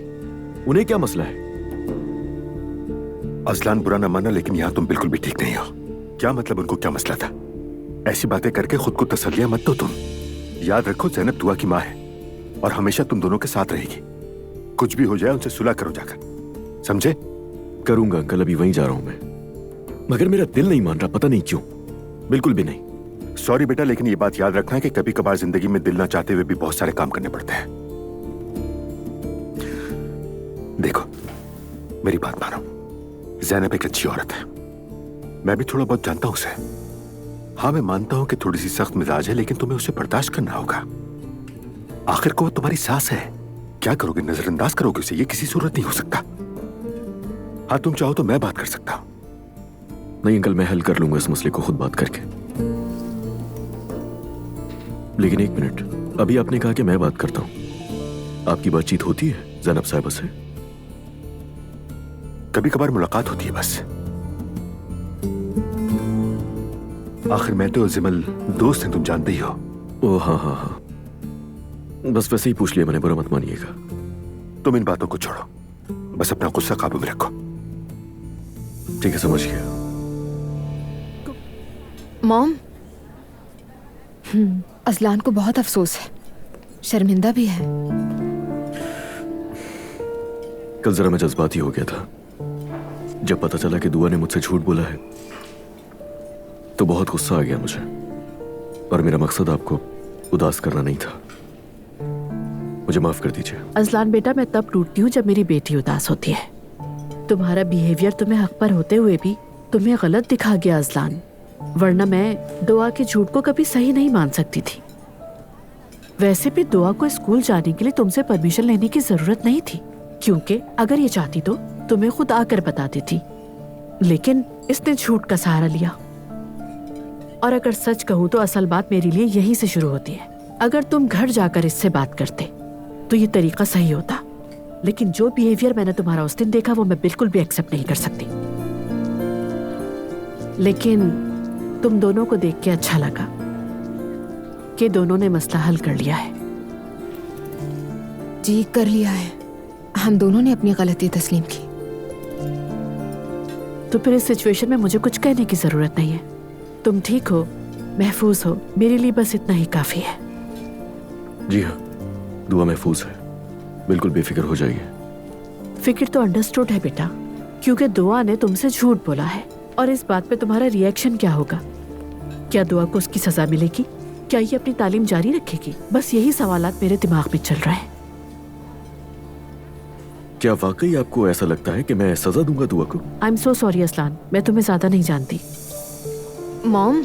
उन्हें क्या मसला है? असलान, बुरा ना माना लेकिन यहाँ तुम बिल्कुल भी ठीक नहीं हो। क्या मतलब उनको क्या मसला था? ऐसी बातें करके खुद को तसल्लियां मत दो तुम। याद रखो जैनब दुआ की माँ है और हमेशा तुम दोनों के साथ रहेगी। कुछ भी हो जाए उनसे सुलह करो जाकर, समझे? करूंगा अंकल, अभी वहीं जा रहा हूं मैं, मगर मेरा दिल नहीं मान रहा, पता नहीं क्यों। बिल्कुल भी नहीं। सॉरी बेटा, लेकिन ये बात याद रखना कि कभी कभार जिंदगी में दिल ना चाहते हुए भी बहुत सारे काम करने पड़ते हैं। देखो, मेरी बात मानो, ज़ैनब एक अच्छी औरत है। मैं भी थोड़ा बहुत जानता हूं उसे। हाँ, मैं मानता हूं कि थोड़ी सी सख्त मिजाज है, लेकिन तुम्हें उसे बर्दाश्त करना होगा। आखिर को वो तुम्हारी सास है। क्या करोगे? नजरअंदाज करोगे उसे? ये किसी सूरत नहीं हो सकता। हाँ, तुम चाहो तो मैं बात कर सकता हूं। नहीं अंकल, मैं हल कर लूंगा इस मसले को खुद बात करके। लेकिन एक मिनट, अभी आपने कहा कि मैं बात करता हूं। आपकी बातचीत होती है ज़ैनब साहिबा से? कभी कभार मुलाकात होती है बस। आखिर मैं तो जिमल दोस्त हैं, तुम जानते ही हो। ओ हाँ हाँ हाँ, बस वैसे ही पूछ लिया मैंने, बुरा मत मानिएगा। तुम इन बातों को छोड़ो, बस अपना गुस्सा काबू में रखो। ठीक है, समझ गया। मॉम, असलान को बहुत अफसोस है, शर्मिंदा भी है। कल जरा मैं जज्बाती हो गया था। जब पता चला कि दुआ ने मुझसे झूठ बोला है तो बहुत गुस्सा आ गया मुझे, और मेरा मकसद आपको उदास करना नहीं था। मुझे माफ कर दीजिए। अजलान बेटा, मैं तब टूटती हूँ जब मेरी बेटी उदास होती है। तुम्हारा बिहेवियर तुम्हें हक पर होते हुए भी तुम्हें गलत दिखा गया अजलान, वरना मैं दुआ के झूठ को कभी सही नहीं मान सकती थी। वैसे भी दुआ को स्कूल जाने के लिए तुमसे परमिशन लेने की जरूरत नहीं थी, क्योंकि अगर ये चाहती तो तुम्हें खुद आकर बता देती। लेकिन इसने झूठ का सहारा लिया। और अगर सच कहूँ तो असल बात मेरे लिए यहीं से शुरू होती है। अगर तुम घर जाकर इससे बात करते तो ये तरीका सही होता, लेकिन जो बिहेवियर मैंने तुम्हारा उस दिन देखा वो मैं बिल्कुल भी एक्सेप्ट नहीं कर सकती। लेकिन तुम दोनों को देख के अच्छा लगा कि दोनों ने मसला हल कर लिया है। जी, कर लिया है। हम दोनों ने अपनी गलती तस्लीम की। तो फिर इस सिचुएशन में मुझे कुछ कहने की जरूरत नहीं है। तुम ठीक हो, महफूज हो, मेरे लिए बस इतना ही काफी है। जी हाँ, दुआ महफूज है, बिल्कुल बेफिक्र हो जाइए। फिक्र तो अंडरस्टूड है बेटा, क्योंकि दुआ ने तुमसे झूठ बोला है। और इस बात पे तुम्हारा रिएक्शन क्या होगा? क्या दुआ को उसकी सजा मिलेगी? क्या ये अपनी तालीम जारी रखेगी? बस यही सवालात मेरे दिमाग में चल रहे हैं। क्या वाकई आपको ऐसा लगता है कि मैं सजा दूंगा दुआ को? I am so sorry Aslan, मैं तुम्हें ज्यादा नहीं जानती। मॉम,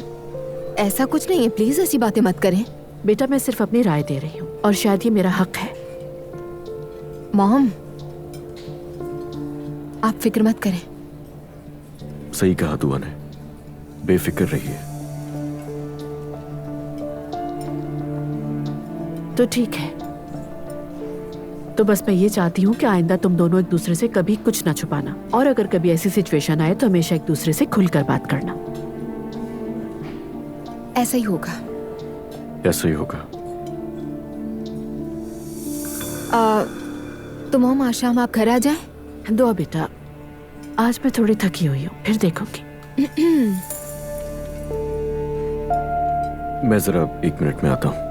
ऐसा कुछ नहीं है, प्लीज ऐसी बातें मत करें। बेटा, मैं सिर्फ अपनी राय दे रही हूँ और शायद ये मेरा हक है। मॉम, आप फिक्र मत करें। सही कहा दुआ ने, बेफिक्र रहिए। तो ठीक है, तो बस मैं ये चाहती हूँ कि आइंदा तुम दोनों एक दूसरे से कभी कुछ ना छुपाना, और अगर कभी ऐसी सिचुएशन आए तो हमेशा एक दूसरे से खुलकर बात करना। ऐसा ही होगा। ऐसा ही होगा। तो मॉम, आज शाम आप घर आ जाएं। दुआ बेटा, आज मैं थोड़ी थकी हुई हूँ, फिर देखूंगी। मैं जरा 1 मिनट में आता हूँ।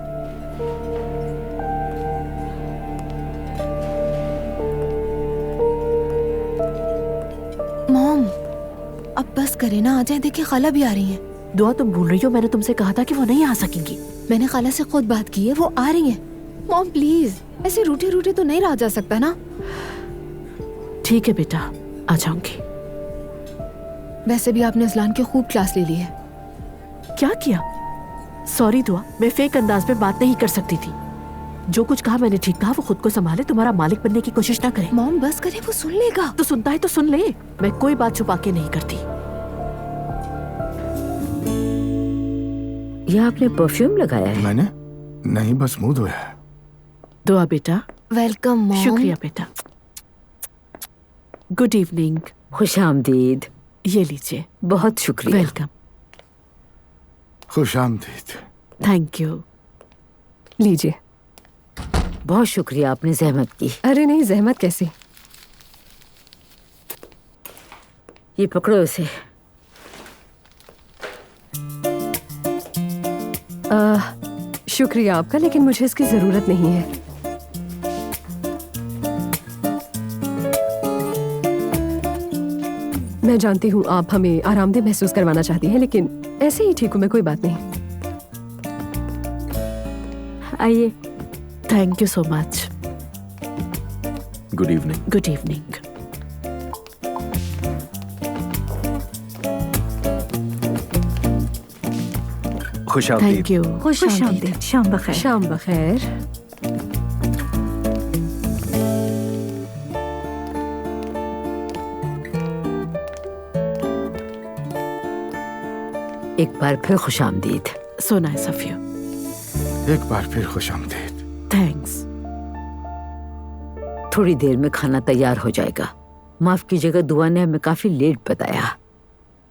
मॉम, अब बस करें ना, आ जाए। देखिए खाला भी आ रही हैं। दुआ, तुम भूल रही हो मैंने तुमसे कहा था कि वो नहीं आ सकेंगी। मैंने खाला से खुद बात की है, वो आ रही हैं। मॉम प्लीज, ऐसे रूठे रूठे तो नहीं रहा जा सकता ना। ठीक है बेटा, आ जाऊंगी। वैसे भी आपने अजलान की खूब क्लास ले ली है। क्या किया? सॉरी दुआ, मैं फेक अंदाज में बात नहीं कर सकती थी। जो कुछ कहा मैंने ठीक कहा। वो खुद को संभाले, तुम्हारा मालिक बनने की कोशिश ना करे। मॉम बस करे, वो सुन लेगा। तो सुनता है तो सुन ले, मैं कोई बात छुपा के नहीं करती। यह आपने परफ्यूम लगाया है? मैंने नहीं, बस मुंह धोया है। दुआ बेटा। Welcome mom. शुक्रिया बेटा। Good evening. खुशामदीद। ये लीजिए। बहुत शुक्रिया। वेलकम। खुशामदीद। Thank you. लीजिए। बहुत शुक्रिया, आपने जहमत की। अरे नहीं, जहमत कैसी। ये पकड़ो इसे। शुक्रिया आपका, लेकिन मुझे इसकी जरूरत नहीं है। मैं जानती हूँ आप हमें आरामदेह महसूस करवाना चाहती हैं, लेकिन ऐसे ही ठीक हूँ मैं, कोई बात नहीं। आइए। Thank you so much. Good evening. Good evening. खुशामदीद। Thank you. खुशामदीद। शाम बखैर। शाम बखैर। एक बार फिर खुशामदीद। So nice of you. एक बार फिर खुशामदीद। थैंक्स। थोड़ी देर में खाना तैयार हो जाएगा। माफ कीजिएगा, दुआ ने हमें काफी लेट बताया।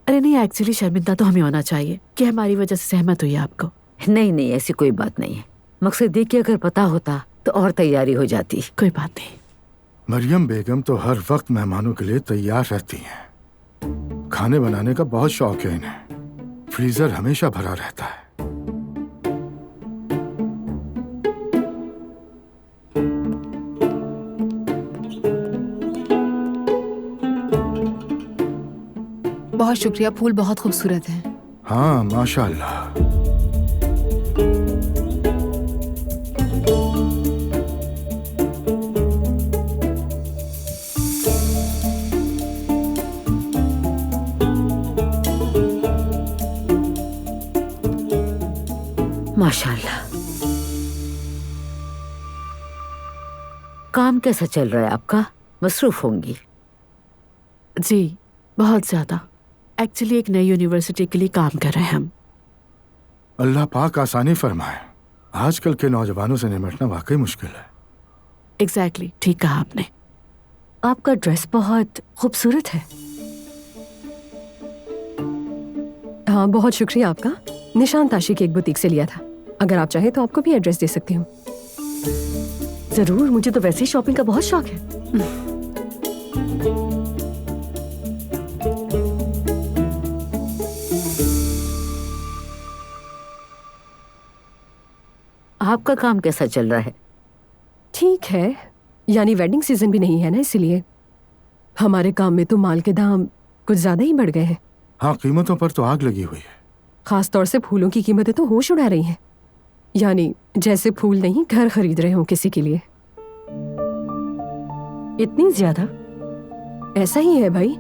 अरे नहीं, एक्चुअली शर्मिंदा तो हमें होना चाहिए कि हमारी वजह से सहमत हुई आपको। नहीं नहीं, ऐसी कोई बात नहीं है। मकसद ये कि अगर पता होता तो और तैयारी हो जाती। कोई बात नहीं। मरियम बेगम तो हर वक्त मेहमानों के लिए तैयार रहती हैं। खाने बनाने का बहुत शौक है इन्हें। फ्रीजर हमेशा भरा रहता है। बहुत शुक्रिया, फूल बहुत खूबसूरत हैं। हाँ, माशाअल्लाह। माशाल्लाह। काम कैसा चल रहा है आपका? मसरूफ होंगी। जी बहुत ज्यादा। एक्चुअली एक नई यूनिवर्सिटी के लिए काम कर रहे हैं हम। अल्लाह पाक आसानी फरमाए। आजकल के नौजवानों से निपटना वाकई मुश्किल है। एग्जैक्टली, ठीक कहा आपने। आपका ड्रेस बहुत खूबसूरत है। हाँ, बहुत शुक्रिया आपका। निशान ताशी की एक बुटीक से लिया था। अगर आप चाहें तो आपको भी एड्रेस दे सकती हूँ। जरूर, मुझे तो वैसे ही शॉपिंग का बहुत शौक है। आपका काम कैसा चल रहा है? ठीक है, यानी वेडिंग सीजन भी नहीं है ना, इसलिए हमारे काम में तो माल के दाम कुछ ज्यादा ही बढ़ गए हैं। हाँ, कीमतों पर तो आग लगी हुई है। खास तौर से फूलों की कीमतें तो होश उड़ा रही हैं। यानी जैसे फूल नहीं, घर खरीद रहे हो किसी के लिए। इतनी ज्यादा? ऐसा ही है भाई,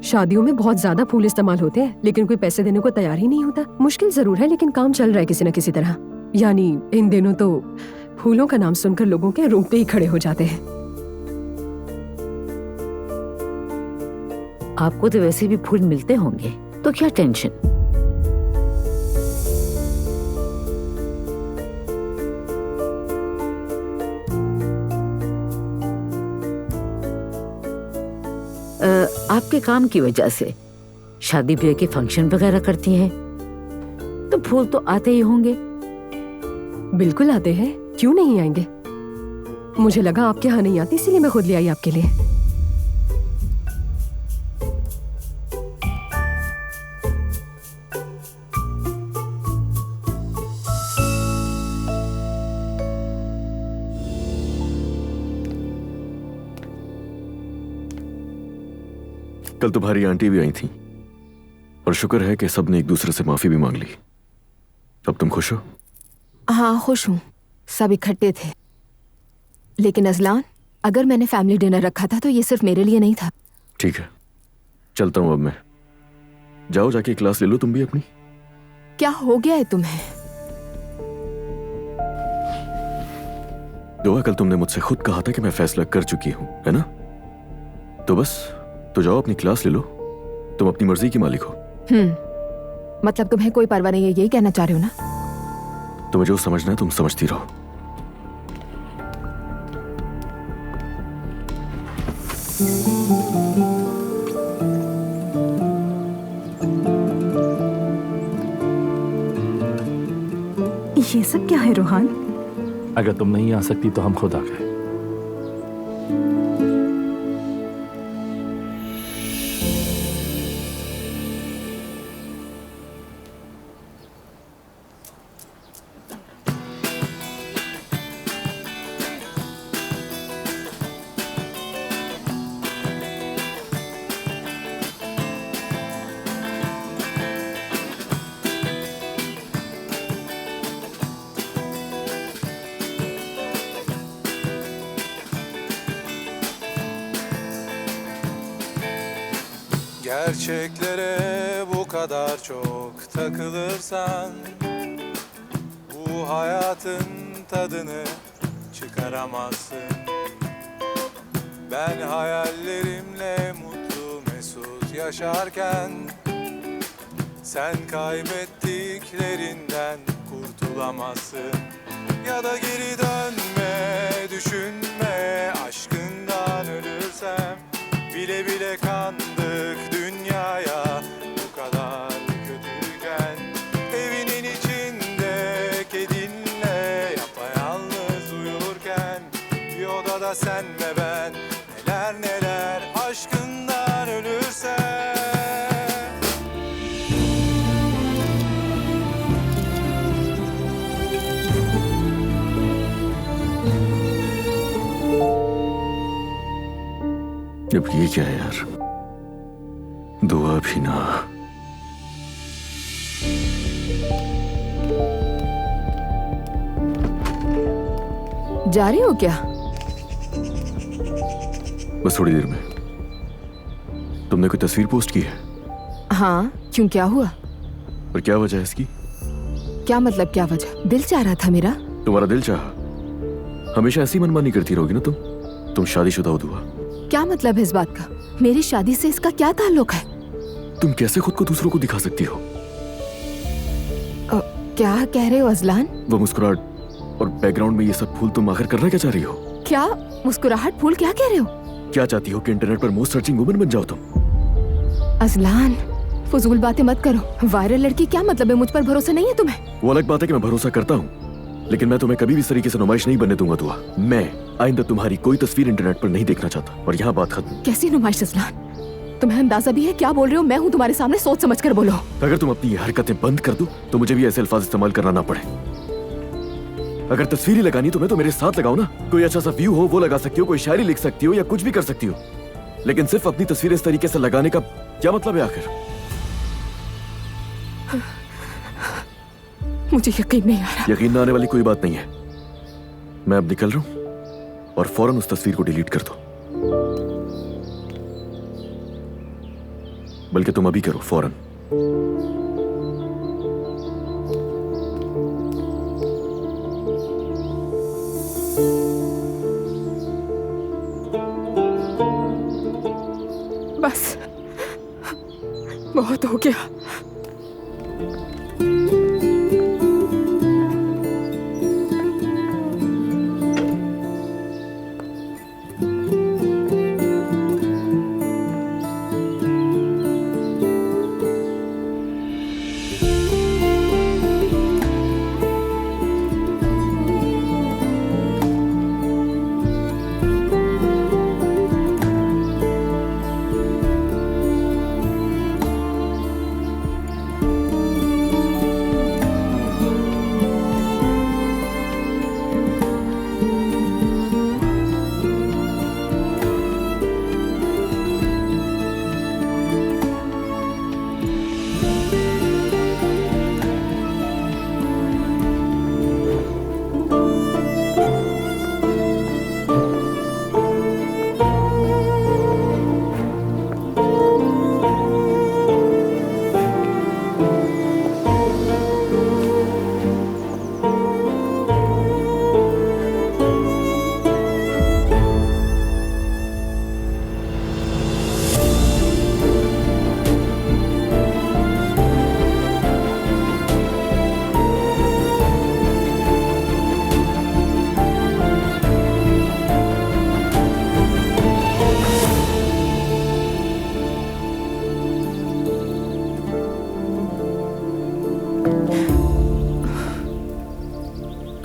शादियों में बहुत ज्यादा फूल इस्तेमाल होते हैं, लेकिन कोई पैसे देने को तैयार ही नहीं होता। मुश्किल जरूर है, लेकिन काम चल रहा है किसी न किसी तरह। यानी इन दिनों तो फूलों का नाम सुनकर लोगों के रोंगटे ही खड़े हो जाते हैं। आपको तो वैसे भी फूल मिलते होंगे, तो क्या टेंशन। आपके काम की वजह से शादी ब्याह के फंक्शन वगैरह करती हैं, तो फूल तो आते ही होंगे। बिल्कुल आते हैं, क्यों नहीं आएंगे। मुझे लगा आपके यहाँ नहीं आती, इसीलिए मैं खुद ले आई आपके लिए। कल तुम्हारी आंटी भी आई थी और शुक्र है कि सबने एक दूसरे से माफी भी मांग ली। अब तुम खुश हो? हाँ खुश हूँ, सब इकट्ठे थे। लेकिन अजलान, अगर मैंने फैमिली डिनर रखा था तो ये सिर्फ मेरे लिए नहीं था। ठीक है, चलता हूं अब मैं। जाओ जाके क्लास ले लो तुम भी अपनी। क्या हो गया है तुम्हें? दुआ, कल तुमने मुझसे खुद कहा था कि मैं फैसला कर चुकी हूं, है ना? तो बस, तो जाओ अपनी क्लास ले लो। तुम अपनी मर्जी की मालिक हो। मतलब तुम्हें कोई परवाह नहीं है, यही कहना चाह रहे हो ना? तुम्हें जो समझना है तुम समझती रहो। ये सब क्या है रोहान? अगर तुम नहीं आ सकती तो हम खुद आ गए। Gerçeklere bu kadar çok takılırsan bu hayatın tadını çıkaramazsın. Ben hayallerimle mutlu mesut yaşarken sen kaybettiklerinden kurtulamazsın. Ya da geri dönme, düşünme, aşkından ölürsem bile bile kandık dünyaya bu kadar kötüyken. Evinin içinde kedinle yapayalnız uyurken bir odada sen ve ben neler neler aşkından ölürsem. अब ये क्या है यार? दुआ भी ना। जा रही हो क्या? बस थोड़ी देर में। तुमने कोई तस्वीर पोस्ट की है? हाँ, क्यों, क्या हुआ? और क्या वजह है इसकी? क्या मतलब क्या वजह? दिल चाह रहा था मेरा। तुम्हारा दिल चाहा? हमेशा ऐसी मनमानी करती रहोगी ना तुम? तुम शादीशुदा हो दुआ। क्या मतलब है इस बात का? मेरी शादी से इसका क्या ताल्लुक है? तुम कैसे खुद को दूसरों को दिखा सकती हो? क्या कह रहे हो अजलान? वो मुस्कुराहट और बैकग्राउंड में ये सब फूल तुम आखिर करना क्या चाह रही हो? क्या मुस्कुराहट फूल, क्या कह रहे हो? क्या चाहती हो कि इंटरनेट पर मोस्ट सर्चिंग वुमन बन जाओ तुम? अजलान, फजूल बातें मत करो। वायरल लड़की क्या मतलब है? मुझ पर भरोसा नहीं है तुम्हें? वो अलग बात है कि मैं भरोसा करता हूँ, लेकिन मैं तुम्हें कभी भी इस तरीके से नुमाइश नहीं बनने दूंगा दुआ। मैं आइंदा तुम्हारी कोई तस्वीर इंटरनेट पर नहीं देखना चाहता, और यहाँ बात खत्म। कैसी नुमाइश अजलान? तुम्हें अंदाजा भी है क्या बोल रहे हो? मैं हूँ तुम्हारे सामने, सोच समझ कर बोलो। अगर तुम अपनी ये हरकतें बंद कर दो तो मुझे भी ऐसे अल्फाज इस्तेमाल करना ना पड़े। अगर तस्वीर ही लगानी तो मैं तो मेरे साथ लगाओ ना। कोई अच्छा सा व्यू हो वो लगा सकती हो, कोई शायरी लिख सकती हो, या कुछ भी कर सकती हो, लेकिन सिर्फ अपनी तस्वीर इस तरीके से लगाने का क्या मतलब है आखिर? मुझे यकीन नहीं आ रहा। यकीन न आने वाली कोई बात नहीं है। मैं अब निकल रहा हूं और फौरन उस तस्वीर को डिलीट कर दो। बल्कि तुम अभी करो, फौरन। बस बहुत हो गया।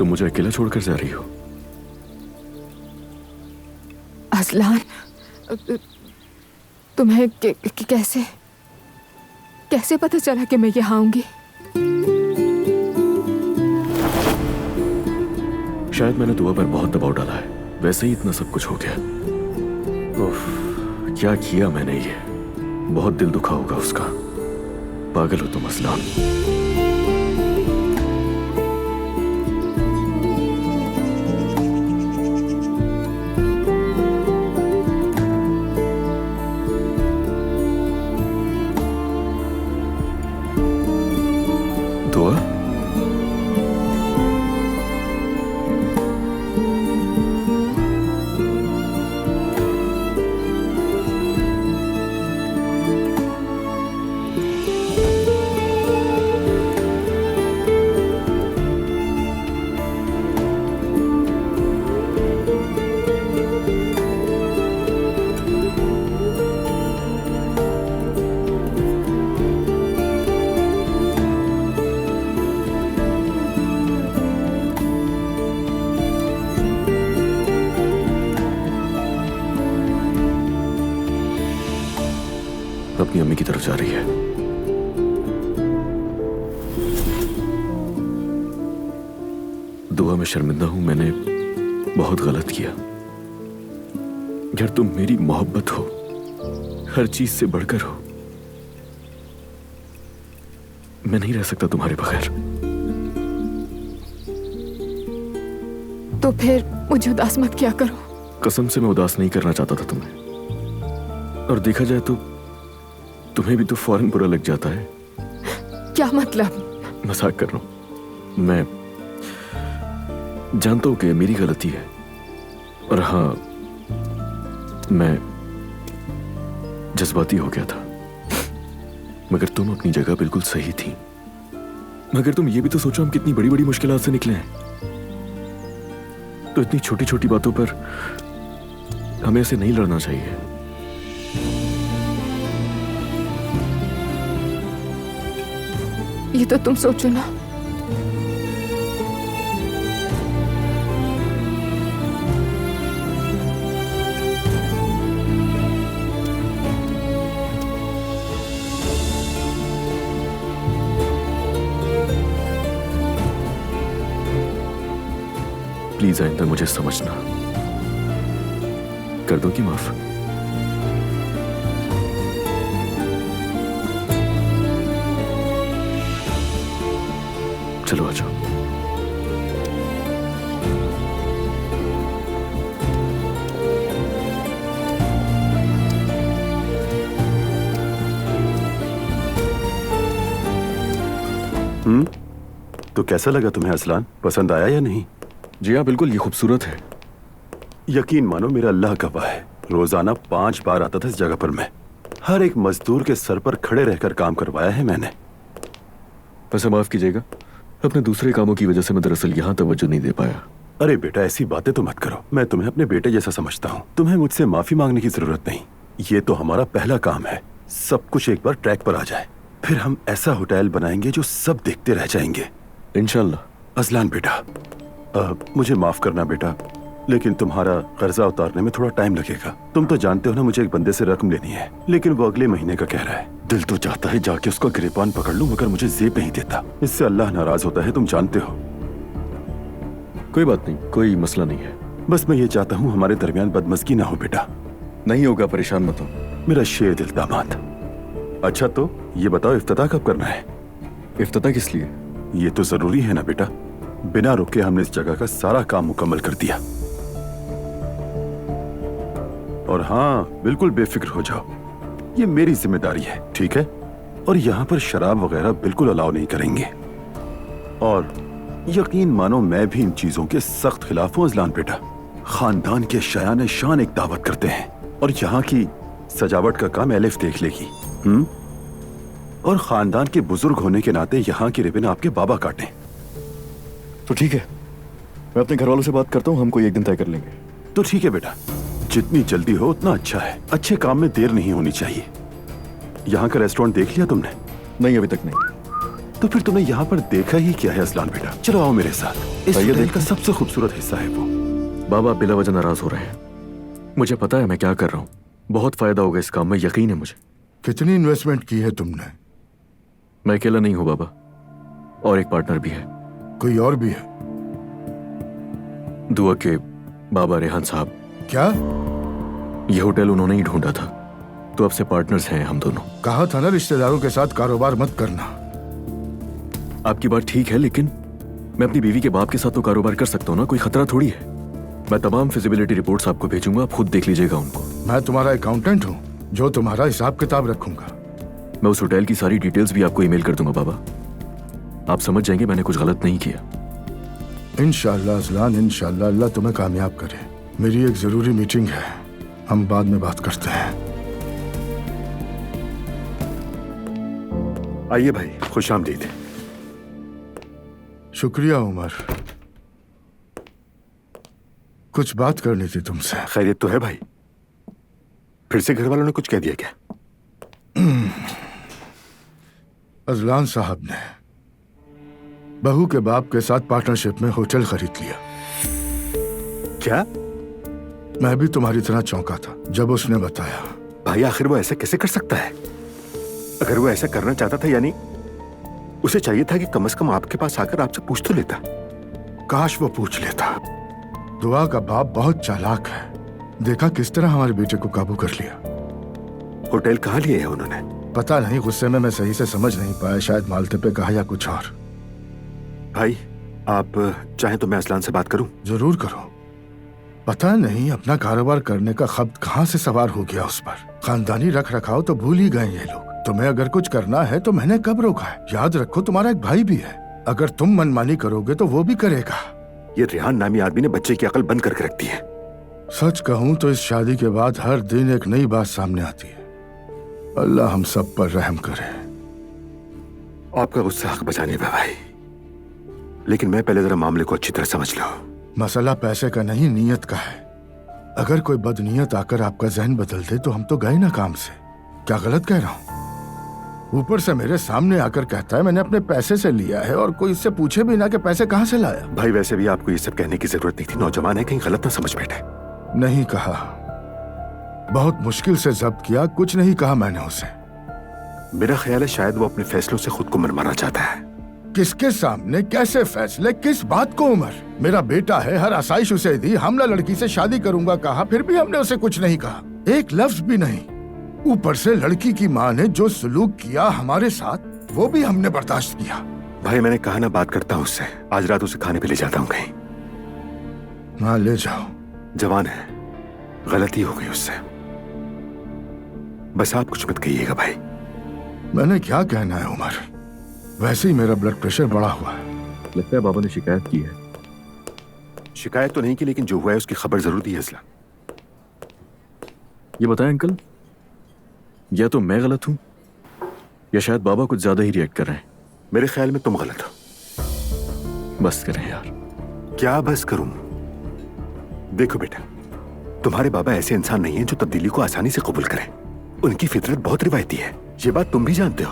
तुम मुझे अकेला छोड़कर जा रही हो? अजलान, तुम्हें कैसे पता चला कि मैं यहाँ आऊंगी? शायद मैंने दुआ पर बहुत दबाव डाला है, वैसे ही इतना सब कुछ हो गया। उफ, क्या किया मैंने ये? बहुत दिल दुखा होगा उसका। पागल हो तुम अजलान। दुआ? अपनी अम्मी की तरफ जा रही है। दुआ, मैं शर्मिंदा हूं, मैंने बहुत गलत किया। यार तुम मेरी मोहब्बत हो, हर चीज से बढ़कर हो। मैं नहीं रह सकता तुम्हारे बगैर। तो फिर मुझे उदास मत किया करो। कसम से मैं उदास नहीं करना चाहता था तुम्हें, और देखा जाए तो तुम्हें भी तो फौरन बुरा लग जाता है। क्या मतलब? मजाक कर रहा हूं। मैं जानता हूं कि मेरी गलती है, और हाँ, मैं जज्बाती हो गया था, मगर तुम अपनी जगह बिल्कुल सही थी। मगर तुम ये भी तो सोचो हम कितनी बड़ी बड़ी मुश्किलात से निकले हैं। तो इतनी छोटी छोटी बातों पर हमें ऐसे नहीं लड़ना चाहिए। ये तो तुम सोचो ना। प्लीज आइंदा मुझे समझना। कर दो कि माफ? चलो आ जाओ। तो कैसा लगा तुम्हें अजलान? पसंद आया या नहीं? जी हाँ, बिल्कुल, ये खूबसूरत है। यकीन मानो, मेरा अल्लाह गवाह है, रोजाना 5 बार आता था इस जगह पर मैं। हर एक मजदूर के सर पर खड़े रहकर काम करवाया है मैंने। वैसे माफ कीजिएगा, अपने दूसरे कामों की वजह से मैं दरअसल यहाँ तवज्जो नहीं दे पाया। अरे बेटा, ऐसी बातें तो मत करो। मैं तुम्हें अपने बेटे जैसा समझता हूँ, तुम्हें मुझसे माफी मांगने की जरूरत नहीं। ये तो हमारा पहला काम है। सब कुछ एक बार ट्रैक पर आ जाए, फिर हम ऐसा होटल बनाएंगे जो सब देखते रह जाएंगे, इंशाल्लाह। अजलान बेटा, मुझे माफ करना बेटा, लेकिन तुम्हारा कर्जा उतारने में थोड़ा टाइम लगेगा। तुम तो जानते हो ना, मुझे एक बंदे से रकम लेनी है, लेकिन वो अगले महीने का कह रहा है। दिल तो चाहता है जाके उसका गिरबान पकड़ लूं, मगर मुझे जेब नहीं देता। इससे अल्लाह नाराज होता है, तुम जानते हो। कोई बात नहीं, कोई मसला नहीं है। बस मैं ये चाहता हूँ हमारे दरमियान बदमज़गी ना हो बेटा। नहीं होगा, परेशान मत हो। मेरा शेर दिल दामाद। अच्छा तो ये बताओ, इफ्तिताह कब करना है? इफ्तिताह किस लिए? ये तो जरूरी है ना बेटा। बिना रुके हमने इस जगह का सारा काम मुकम्मल कर दिया। और हाँ, बिल्कुल बेफिक्र हो जाओ, ये मेरी जिम्मेदारी है, ठीक है? और यहाँ पर शराब वगैरह बिल्कुल अलाउ नहीं करेंगे। और यकीन मानो, मैं भी इन चीजों के सख्त खिलाफ हूँ अजलान बेटा। खानदान के शायान शान एक दावत करते हैं, और यहाँ की सजावट का काम एलिफ देख लेगी। और खानदान के बुजुर्ग होने के नाते यहाँ की रिबन आपके बाबा काटें। तो ठीक है, मैं अपने घर वालों से बात करता हूँ, हम कोई एक दिन तय कर लेंगे। तो ठीक है बेटा, जितनी जल्दी हो उतना अच्छा है। अच्छे काम में देर नहीं होनी चाहिए। यहाँ का रेस्टोरेंट देख लिया तुमने? नहीं, अभी तक नहीं। तो फिर तुमने यहाँ पर देखा ही क्या है अजलान बेटा? चलो आओ मेरे साथ। इस आइए होटल देखते का सबसे खूबसूरत हिस्सा है वो। बाबा बिला वजह नाराज हो रहे हैं। मुझे पता है मैं क्या कर रहा हूँ। बहुत फायदा होगा इस काम में, यकीन है मुझे। कितनी इन्वेस्टमेंट की है तुमने? मैं अकेला नहीं हूँ बाबा, और एक पार्टनर भी है। कोई और भी है? दुआ के बाबा रेहान साहब। क्या? ये होटल उन्होंने ही ढूंढा था, तो अब से पार्टनर्स हैं हम दोनों। कहा था ना रिश्तेदारों के साथ कारोबार मत करना। आपकी बात ठीक है, लेकिन मैं अपनी बीवी के बाप के साथ तो कारोबार कर सकता हूँ ना, कोई खतरा थोड़ी है। मैं तमाम फिजिबिलिटी रिपोर्ट्स आपको भेजूंगा, आप खुद देख लीजिएगा उनको। मैं तुम्हारा अकाउंटेंट हूँ जो तुम्हारा हिसाब किताब रखूंगा। मैं उस होटल की सारी डिटेल्स भी आपको ईमेल कर दूंगा बाबा। आप समझ जाएंगे मैंने कुछ गलत नहीं किया। इंशाअल्लाह अजलान, इंशाअल्लाह अल्लाह तुम्हें कामयाब करे। मेरी एक जरूरी मीटिंग है, हम बाद में बात करते हैं। आइए भाई, खुश आमदीद। शुक्रिया उमर, कुछ बात करनी थी तुमसे। खैरियत तो है भाई? फिर से घर वालों ने कुछ कह दिया क्या? अजलान साहब ने बहू के बाप के साथ पार्टनरशिप में होटल खरीद लिया। क्या? मैं भी तुम्हारी तरह चौंका था जब उसने बताया। भाई आखिर वो ऐसा कैसे कर सकता है? अगर वो ऐसा करना चाहता था, यानी उसे चाहिए था कि कम से कम आपके पास आकर आपसे पूछ तो लेता। काश वो पूछ लेता। दुआ का बाप बहुत चालाक है, देखा किस तरह हमारे बेटे को काबू कर लिया। होटल कहाँ लिए है उन्होंने? पता नहीं, गुस्से में मैं सही से समझ नहीं पाया, शायद मालते पे कहा या कुछ और। भाई आप चाहें तो मैं असलान से बात करूं? जरूर करो। पता नहीं अपना कारोबार करने का खब्त कहाँ से सवार हो गया उस पर। खानदानी रख रखाव तो भूल ही गए ये लोग। तुम्हें अगर कुछ करना है तो मैंने कब रोका है? याद रखो तुम्हारा एक भाई भी है, अगर तुम मनमानी करोगे तो वो भी करेगा। ये रेहान नामी आदमी ने बच्चे की अकल बंद करके रख दी है। सच कहूं तो इस शादी के बाद हर दिन एक नई बात सामने आती है। अल्लाह हम सब पर रहम करे। आपका गुस्सा हक बचाने में भाई, लेकिन मैं पहले जरा मामले को अच्छी तरह समझ लो। मसला पैसे का नहीं, नीयत का है। अगर कोई बदनीयत आकर आपका जहन बदल दे तो हम तो गए ना काम से। क्या गलत कह रहा हूं? ऊपर से मेरे सामने आकर कहता है मैंने अपने पैसे से लिया है, और कोई इससे पूछे भी ना कि पैसे कहां से लाया। भाई वैसे भी आपको ये सब कहने की जरूरत नहीं थी, नौजवान है, कहीं गलत ना समझ बैठे। नहीं कहा, बहुत मुश्किल से जब्त किया, कुछ नहीं कहा मैंने उसे। मेरा ख्याल है शायद वो अपने फैसलों से खुद को मनवाना चाहता है। किसके सामने, कैसे फैसले, किस बात को? उमर मेरा बेटा है, हर आसाइश उसे दी। हमला लड़की से शादी करूंगा कहा, फिर भी हमने उसे कुछ नहीं कहा, एक लफ्ज भी नहीं। ऊपर से लड़की की माँ ने जो सलूक किया हमारे साथ, वो भी हमने बर्दाश्त किया। भाई मैंने कहा ना बात करता हूँ उससे, आज रात उसे खाने पे ले जाता हूँ कहीं। हाँ ले जाओ। जवान है, गलती हो गई उससे। बस आप कुछ मत कहिएगा भाई। मैंने क्या कहना है उमर, वैसे ही मेरा ब्लड प्रेशर बढ़ा हुआ है। लगता है बाबा ने शिकायत की है। शिकायत तो नहीं की, लेकिन जो हुआ है उसकी खबर जरूर दी है असला। ये बताएं अंकल, या तो मैं गलत हूं या शायद बाबा कुछ ज्यादा ही रिएक्ट कर रहे हैं। मेरे ख्याल में तुम गलत हो। बस करें यार। क्या बस करूं? देखो बेटा, तुम्हारे बाबा ऐसे इंसान नहीं है जो तब्दीली को आसानी से कबूल करें। उनकी फितरत बहुत रिवायती है, ये बात तुम भी जानते हो।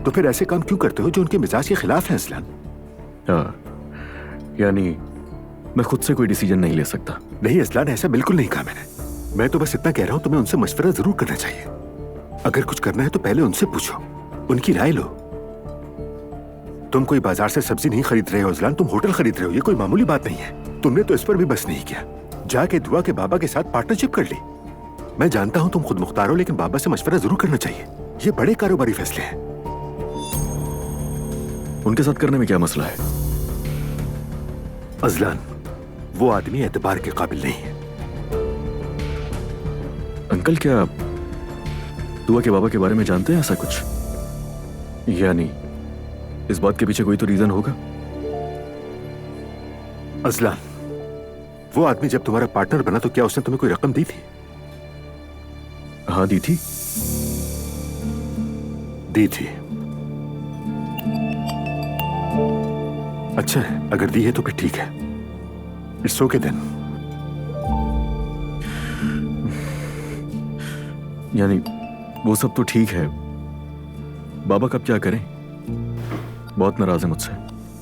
तो फिर ऐसे काम क्यों करते हो जो उनके मिजाज के खिलाफ है असलान? हाँ, यानी मैं खुद से कोई डिसीजन नहीं ले सकता? नहीं असलान, ऐसा बिल्कुल नहीं कहा मैंने। मैं तो बस इतना कह रहा हूं तुम्हें उनसे मशवरा जरूर करना चाहिए। अगर कुछ करना है तो पहले उनसे पूछो, उनकी राय लो। तुम कोई बाजार से सब्जी नहीं खरीद रहे हो असलान, तुम होटल खरीद रहे हो। ये कोई मामूली बात नहीं है। तुमने तो इस पर भी बस नहीं किया, जाके दुआ के बाबा के साथ पार्टनरशिप कर ली। मैं जानता हूं तुम खुद मुख्तार हो, लेकिन बाबा से मशवरा जरूर करना चाहिए। ये बड़े कारोबारी फैसले हैं। उनके साथ करने में क्या मसला है? अजलान, वो आदमी एतबार के काबिल नहीं है। अंकल क्या दुआ के बाबा के बारे में जानते हैं ऐसा कुछ? यानी इस बात के पीछे कोई तो रीजन होगा। अजलान, वो आदमी जब तुम्हारा पार्टनर बना तो क्या उसने तुम्हें कोई रकम दी थी? हाँ दी थी। दी थी। अच्छा है, अगर दी है तो फिर ठीक है। It's okay then. यानी वो सब तो ठीक है, बाबा कब क्या करें? बहुत नाराज है मुझसे।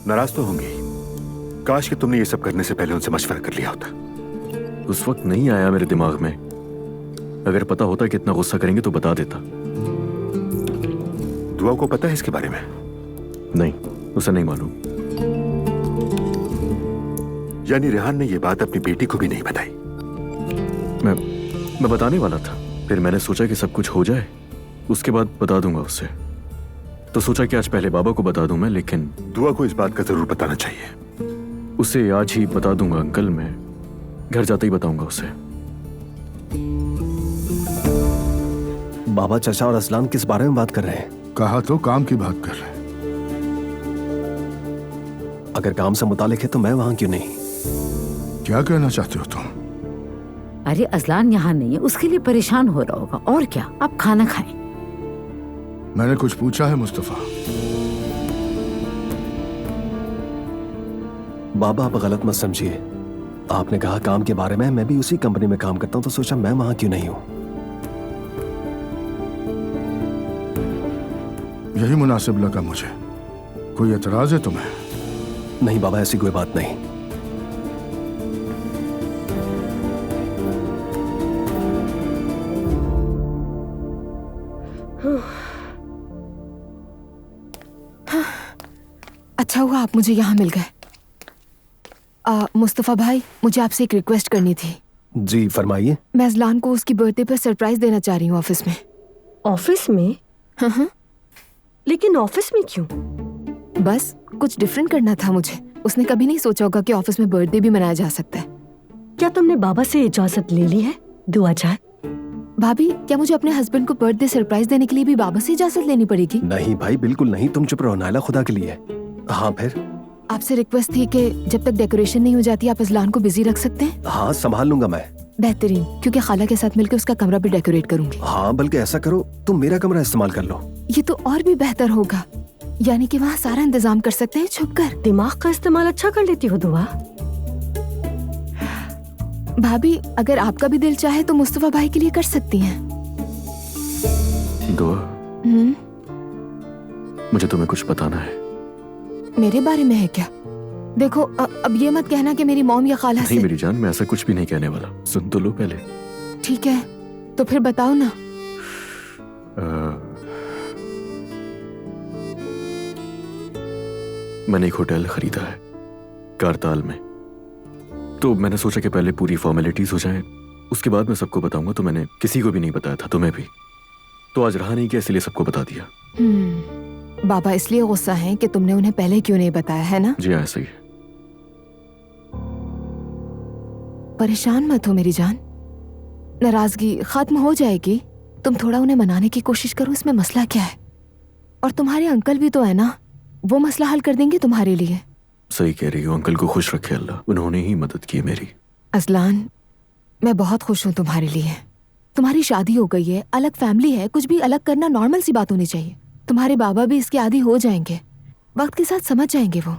नाराज तो होंगी। काश कि तुमने ये सब करने से पहले उनसे मशवरा कर लिया होता। उस वक्त नहीं आया मेरे दिमाग में। अगर पता होता कि इतना गुस्सा करेंगे तो बता देता। दुआ को पता है इसके बारे में? नहीं, उसे नहीं मालूम। यानी रेहान ने ये बात अपनी बेटी को भी नहीं बताई? मैं बताने वाला था, फिर मैंने सोचा कि सब कुछ हो जाए उसके बाद बता दूंगा उससे। तो सोचा कि आज पहले बाबा को बता दूं मैं, लेकिन दुआ को इस बात का जरूर बताना चाहिए। उसे आज ही बता दूंगा अंकल। मैं घर जाते ही बताऊंगा उसे। बाबा, चाचा और असलान किस बारे में बात कर रहे हैं? कहा तो काम की बात कर रहे हैं। अगर काम से मुतालिक है तो मैं वहां क्यों नहीं? क्या कहना चाहते हो तुम? अरे असलान यहाँ नहीं है, उसके लिए परेशान हो रहा होगा। और क्या, आप खाना खाएं। मैंने कुछ पूछा है मुस्तफा? बाबा, आप गलत मत समझिए। आपने कहा काम के बारे में, मैं भी उसी कंपनी में काम करता हूं, तो सोचा मैं वहां क्यों नहीं हूं। यही मुनासिब लगा मुझे। कोई एतराज है तुम्हें? नहीं बाबा, ऐसी कोई बात नहीं। अच्छा हुआ आप मुझे यहाँ मिल गए। मुस्तफा भाई, मुझे आपसे एक रिक्वेस्ट करनी थी। जी फरमाइए। मैं अजलान को उसकी बर्थडे पर सरप्राइज देना चाह रही हूँ ऑफिस में। ऑफिस में? हाँ। लेकिन ऑफिस में क्यों? बस कुछ डिफरेंट करना था मुझे। उसने कभी नहीं सोचा होगा कि ऑफिस में बर्थडे भी मनाया जा सकता है। क्या तुमने बाबा से इजाजत ले ली है दुआ जान? भाभी, क्या मुझे अपने हस्बैंड को बर्थडे सरप्राइज देने के लिए भी बाबा से इजाजत लेनी पड़ेगी? नहीं भाई, बिल्कुल नहीं। तुम चुप रहो नायला, खुदा के लिए। हाँ फिर? आपसे रिक्वेस्ट थी कि जब तक डेकोरेशन नहीं हो जाती आप अजलान को बिजी रख सकते हैं। हाँ, संभाल लूंगा मैं। बेहतरीन, क्योंकि खाला के साथ मिलकर उसका कमरा भी डेकोरेट करूंगी। हाँ, बल्कि ऐसा करो, तुम मेरा कमरा इस्तेमाल कर लो। ये तो और भी बेहतर होगा। यानी कि वहाँ सारा इंतजाम कर सकते हैं छुप कर। दिमाग का इस्तेमाल अच्छा कर लेती हो दुआ। भाभी, अगर आपका भी दिल चाहे तो मुस्तफा भाई के लिए कर सकती हैं। दुआ, मुझे तुम्हें कुछ बताना है। मेरे बारे में है क्या? देखो, अब ये मत कहना कि मेरी मॉम या खाला से। नहीं मेरी जान, मैं ऐसा कुछ भी नहीं कहने वाला। सुन तो लो पहले। ठीक है, तो फिर बताओ ना। मैंने एक होटल खरीदा है कारताल में। तो मैंने सोचा कि पहले पूरी फॉर्मेलिटीज हो जाएं, उसके बाद मैं सबको बताऊंगा। तो मैंने किसी को भी नहीं बताया था, तुम्हें भी। तो आज रहा नहीं कि इसलिए सबको बता दिया। बाबा इसलिए गुस्सा है कि तुमने उन्हें पहले क्यों नहीं बताया, है ना? जी हाँ, ऐसा ही है। परेशान मत हो मेरी जान, नाराजगी खत्म हो जाएगी। तुम थोड़ा उन्हें मनाने की कोशिश करो, इसमें मसला क्या है? और तुम्हारे अंकल भी तो है ना, वो मसला हल कर देंगे तुम्हारे लिए। सही कह रही हो, अंकल को खुश रखे अल्लाह, उन्होंने ही मदद की है मेरी। अजलान, मैं बहुत खुश हूँ तुम्हारे लिए। तुम्हारी शादी हो गई है, अलग फैमिली है, कुछ भी अलग करना नॉर्मल सी बात होनी चाहिए। तुम्हारे बाबा भी इसके आदी हो जाएंगे, वक्त के साथ समझ जाएंगे वो।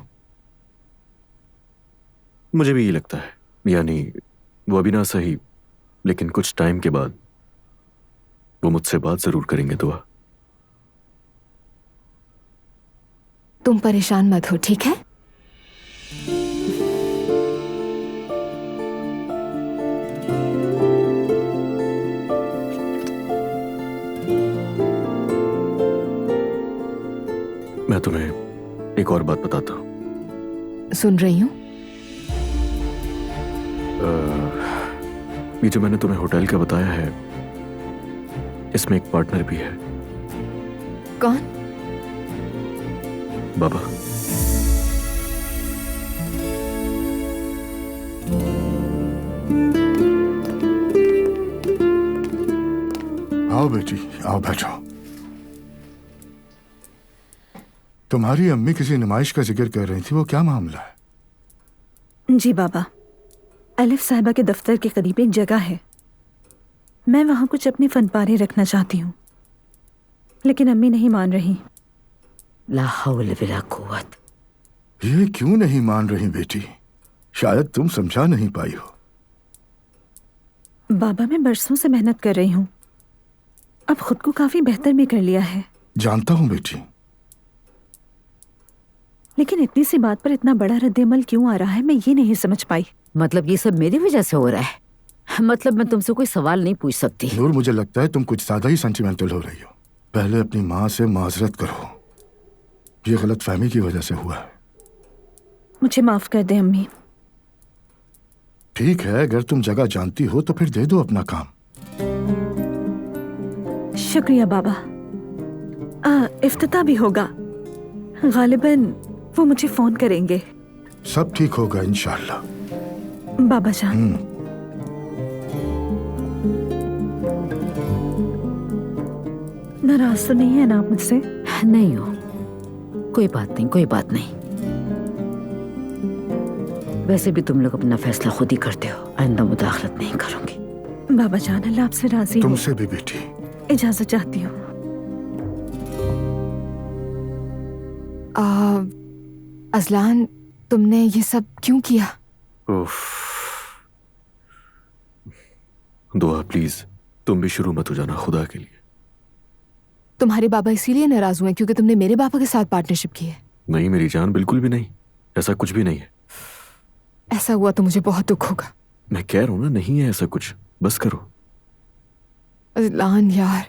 मुझे भी ये लगता है, यानी वो अभी ना सही, लेकिन कुछ टाइम के बाद वो मुझसे बात जरूर करेंगे। दुआ, तुम परेशान मत हो, ठीक है? मैं तुम्हें एक और बात बताता हूँ। सुन रही हूँ। ये जो मैंने तुम्हें होटल का बताया है, इसमें एक पार्टनर भी है। कौन? बाबा। आओ बेटी, आओ बैठो। तुम्हारी अम्मी किसी नुमाइश का जिक्र कर रही थी, वो क्या मामला है? जी बाबा, अलिफ साहिबा के दफ्तर के करीब एक जगह है। मैं वहां कुछ अपनी फनपारे रखना चाहती हूँ, लेकिन अम्मी नहीं मान रही। ला हौल वला कुव्वत। ये क्यों नहीं मान रही बेटी? शायद तुम समझा नहीं पाई हो। बाबा, मैं बरसों से मेहनत कर रही हूँ, अब खुद को काफी बेहतर भी कर लिया है। जानता हूँ बेटी, लेकिन इतनी सी बात पर इतना बड़ा रद्द-ए-अमल क्यों आ रहा है, मैं ये नहीं समझ पाई। मतलब ये सब मेरी वजह से हो रहा है? मतलब मैं तुमसे कोई सवाल नहीं पूछ सकती। नूर, मुझे लगता है तुम कुछ ज्यादा ही सेंटिमेंटल हो रही हो। पहले अपनी माँ से माजरत करो, ये गलतफहमी की वजह से हुआ है। मुझे माफ कर दे अम्मी। ठीक है, अगर तुम जगह जानती हो तो फिर दे दो अपना काम। शुक्रिया बाबा। इफ्तिताह भी होगा, गालिबन वो मुझे फोन करेंगे। सब ठीक होगा इंशाल्लाह। बाबा जान, नाराज तो नहीं है ना आप मुझसे? नहीं हो, कोई बात नहीं, कोई बात नहीं। वैसे भी तुम लोग अपना फैसला खुद ही करते हो, आइंदा मुदाखलत नहीं करूंगी। बाबा जान, अल्लाह आपसे राजी हो। तुमसे भी बेटी। इजाजत चाहती हूँ। अजलान, तुमने ये सब क्यों किया? उफ। दुआ प्लीज, तुम भी शुरू मत हो जाना खुदा के लिए। तुम्हारे बाबा इसीलिए नाराज हुए क्योंकि तुमने मेरे पापा के साथ पार्टनरशिप की है? नहीं मेरी जान, बिल्कुल भी नहीं, ऐसा कुछ भी नहीं है। ऐसा हुआ तो मुझे बहुत दुख होगा। मैं कह रहा हूं ना, नहीं है ऐसा कुछ, बस करो। अजलान यार,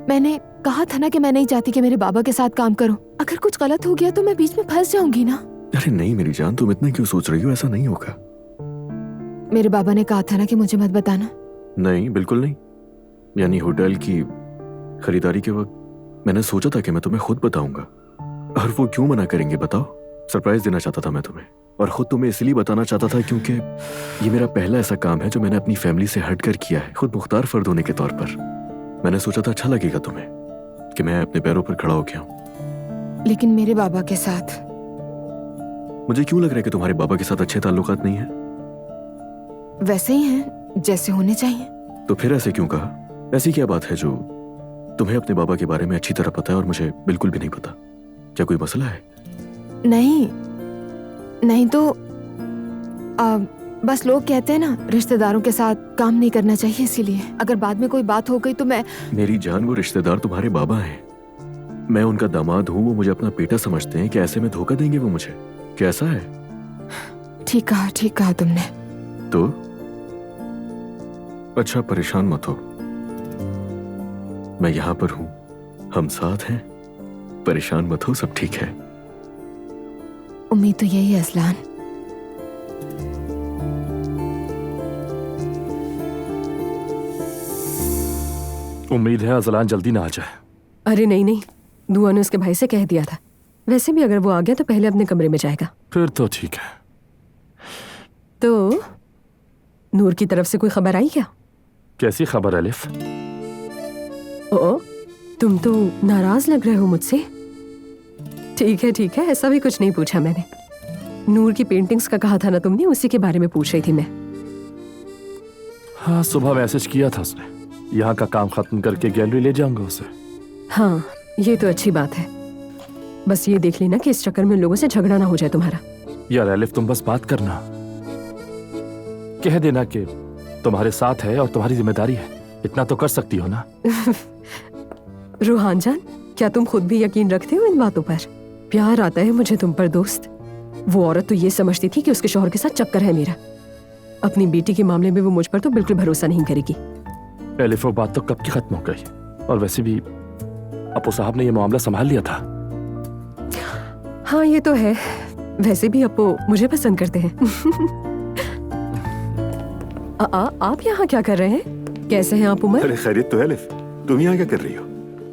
मैंने कहा था ना कि मैं नहीं चाहती कि मेरे बाबा के साथ काम करूं। अगर कुछ गलत हो गया तो मैं बीच में फंस जाऊंगी ना। अरे नहीं मेरी जान, तुम इतना क्यों सोच रही हो, ऐसा नहीं होगा। मेरे बाबा ने कहा था ना कि मुझे मत बताना। नहीं बिल्कुल नहीं, यानी होटल की खरीदारी के वक्त मैंने सोचा था कि मैं तुम्हें खुद बताऊंगा, और वो क्यों मना करेंगे बताओ? सरप्राइज देना चाहता था मैं तुम्हें, और खुद तुम्हें इसलिए बताना चाहता था क्योंकि ये मेरा पहला ऐसा काम है जो मैंने अपनी फैमिली से हटकर किया है, खुद मुख्तार फर्द होने के तौर पर। मैंने सोचा था अच्छा लगेगा तुम्हें कि मैं अपने पैरों पर खड़ा हो गया हूं। लेकिन मेरे बाबा के साथ, मुझे क्यों लग रहा है कि तुम्हारे बाबा के साथ अच्छे ताल्लुकात नहीं है? वैसे ही हैं जैसे होने चाहिए। तो फिर ऐसे क्यों कहा? ऐसी क्या बात है जो तुम्हें अपने बाबा के बारे में अच्छी तरह पता है और मुझे बिल्कुल भी नहीं पता? क्या कोई मसला है? नहीं तो बस लोग कहते हैं ना, रिश्तेदारों के साथ काम नहीं करना चाहिए, इसीलिए अगर बाद में कोई बात हो गई तो मैं। मेरी जान, वो रिश्तेदार तुम्हारे बाबा हैं, मैं उनका दामाद हूँ, वो मुझे अपना बेटा समझते हैं, कि ऐसे में धोखा देंगे वो मुझे? कैसा है? ठीक कहा तुमने। तो अच्छा, परेशान मत हो, मैं यहां पर हूं, हम साथ हैं, परेशान मत हो, सब ठीक है। उम्मीद तो यही है असलान। उम्मीद है अजलान जल्दी ना आ जाए। अरे नहीं, दुआ ने उसके भाई से कह दिया था। वैसे भी अगर वो आ गया तो पहले अपने कमरे में जाएगा। फिर तो ठीक है। तो नूर की तरफ से कोई खबर आई क्या? कैसी खबर अलिफ? ओ, तुम तो नाराज लग रहे हो मुझसे। ठीक है, ऐसा भी कुछ नहीं पूछा मैंने। नूर की पेंटिंग्स का कहा था ना तुमने, उसी के बारे में पूछ रही थी मैं। हाँ, सुबह मैसेज किया था उसने, यहाँ का काम खत्म करके गैलरी ले जाऊंगा उसे। हाँ, ये तो अच्छी बात है। बस ये देख लेना कि इस चक्कर में लोगों से झगड़ा ना हो जाए तुम्हारा। यार अलिफ, तुम बस बात करना, कह देना कि तुम्हारे साथ है और तुम्हारी जिम्मेदारी है, इतना तो कर सकती हो ना? रूहान जान, क्या तुम खुद भी यकीन रखते हो इन बातों पर? प्यार आता है मुझे तुम पर दोस्त। वो औरत तो ये समझती थी कि उसके शौहर के साथ चक्कर है मेरा। अपनी बेटी के मामले में वो मुझ पर तो बिल्कुल भरोसा नहीं करेगी। अलिफ, वो बात तो कब की खत्म हो गई, और वैसे भी अपू साहब ने ये मामला संभाल लिया था। हाँ ये तो है, वैसे भी अपू मुझे पसंद करते हैं। आप यहाँ क्या कर रहे हैं? कैसे हैं आप उमर? अरे खैरियत तो है अलिफ, तुम यहाँ क्या कर रही हो?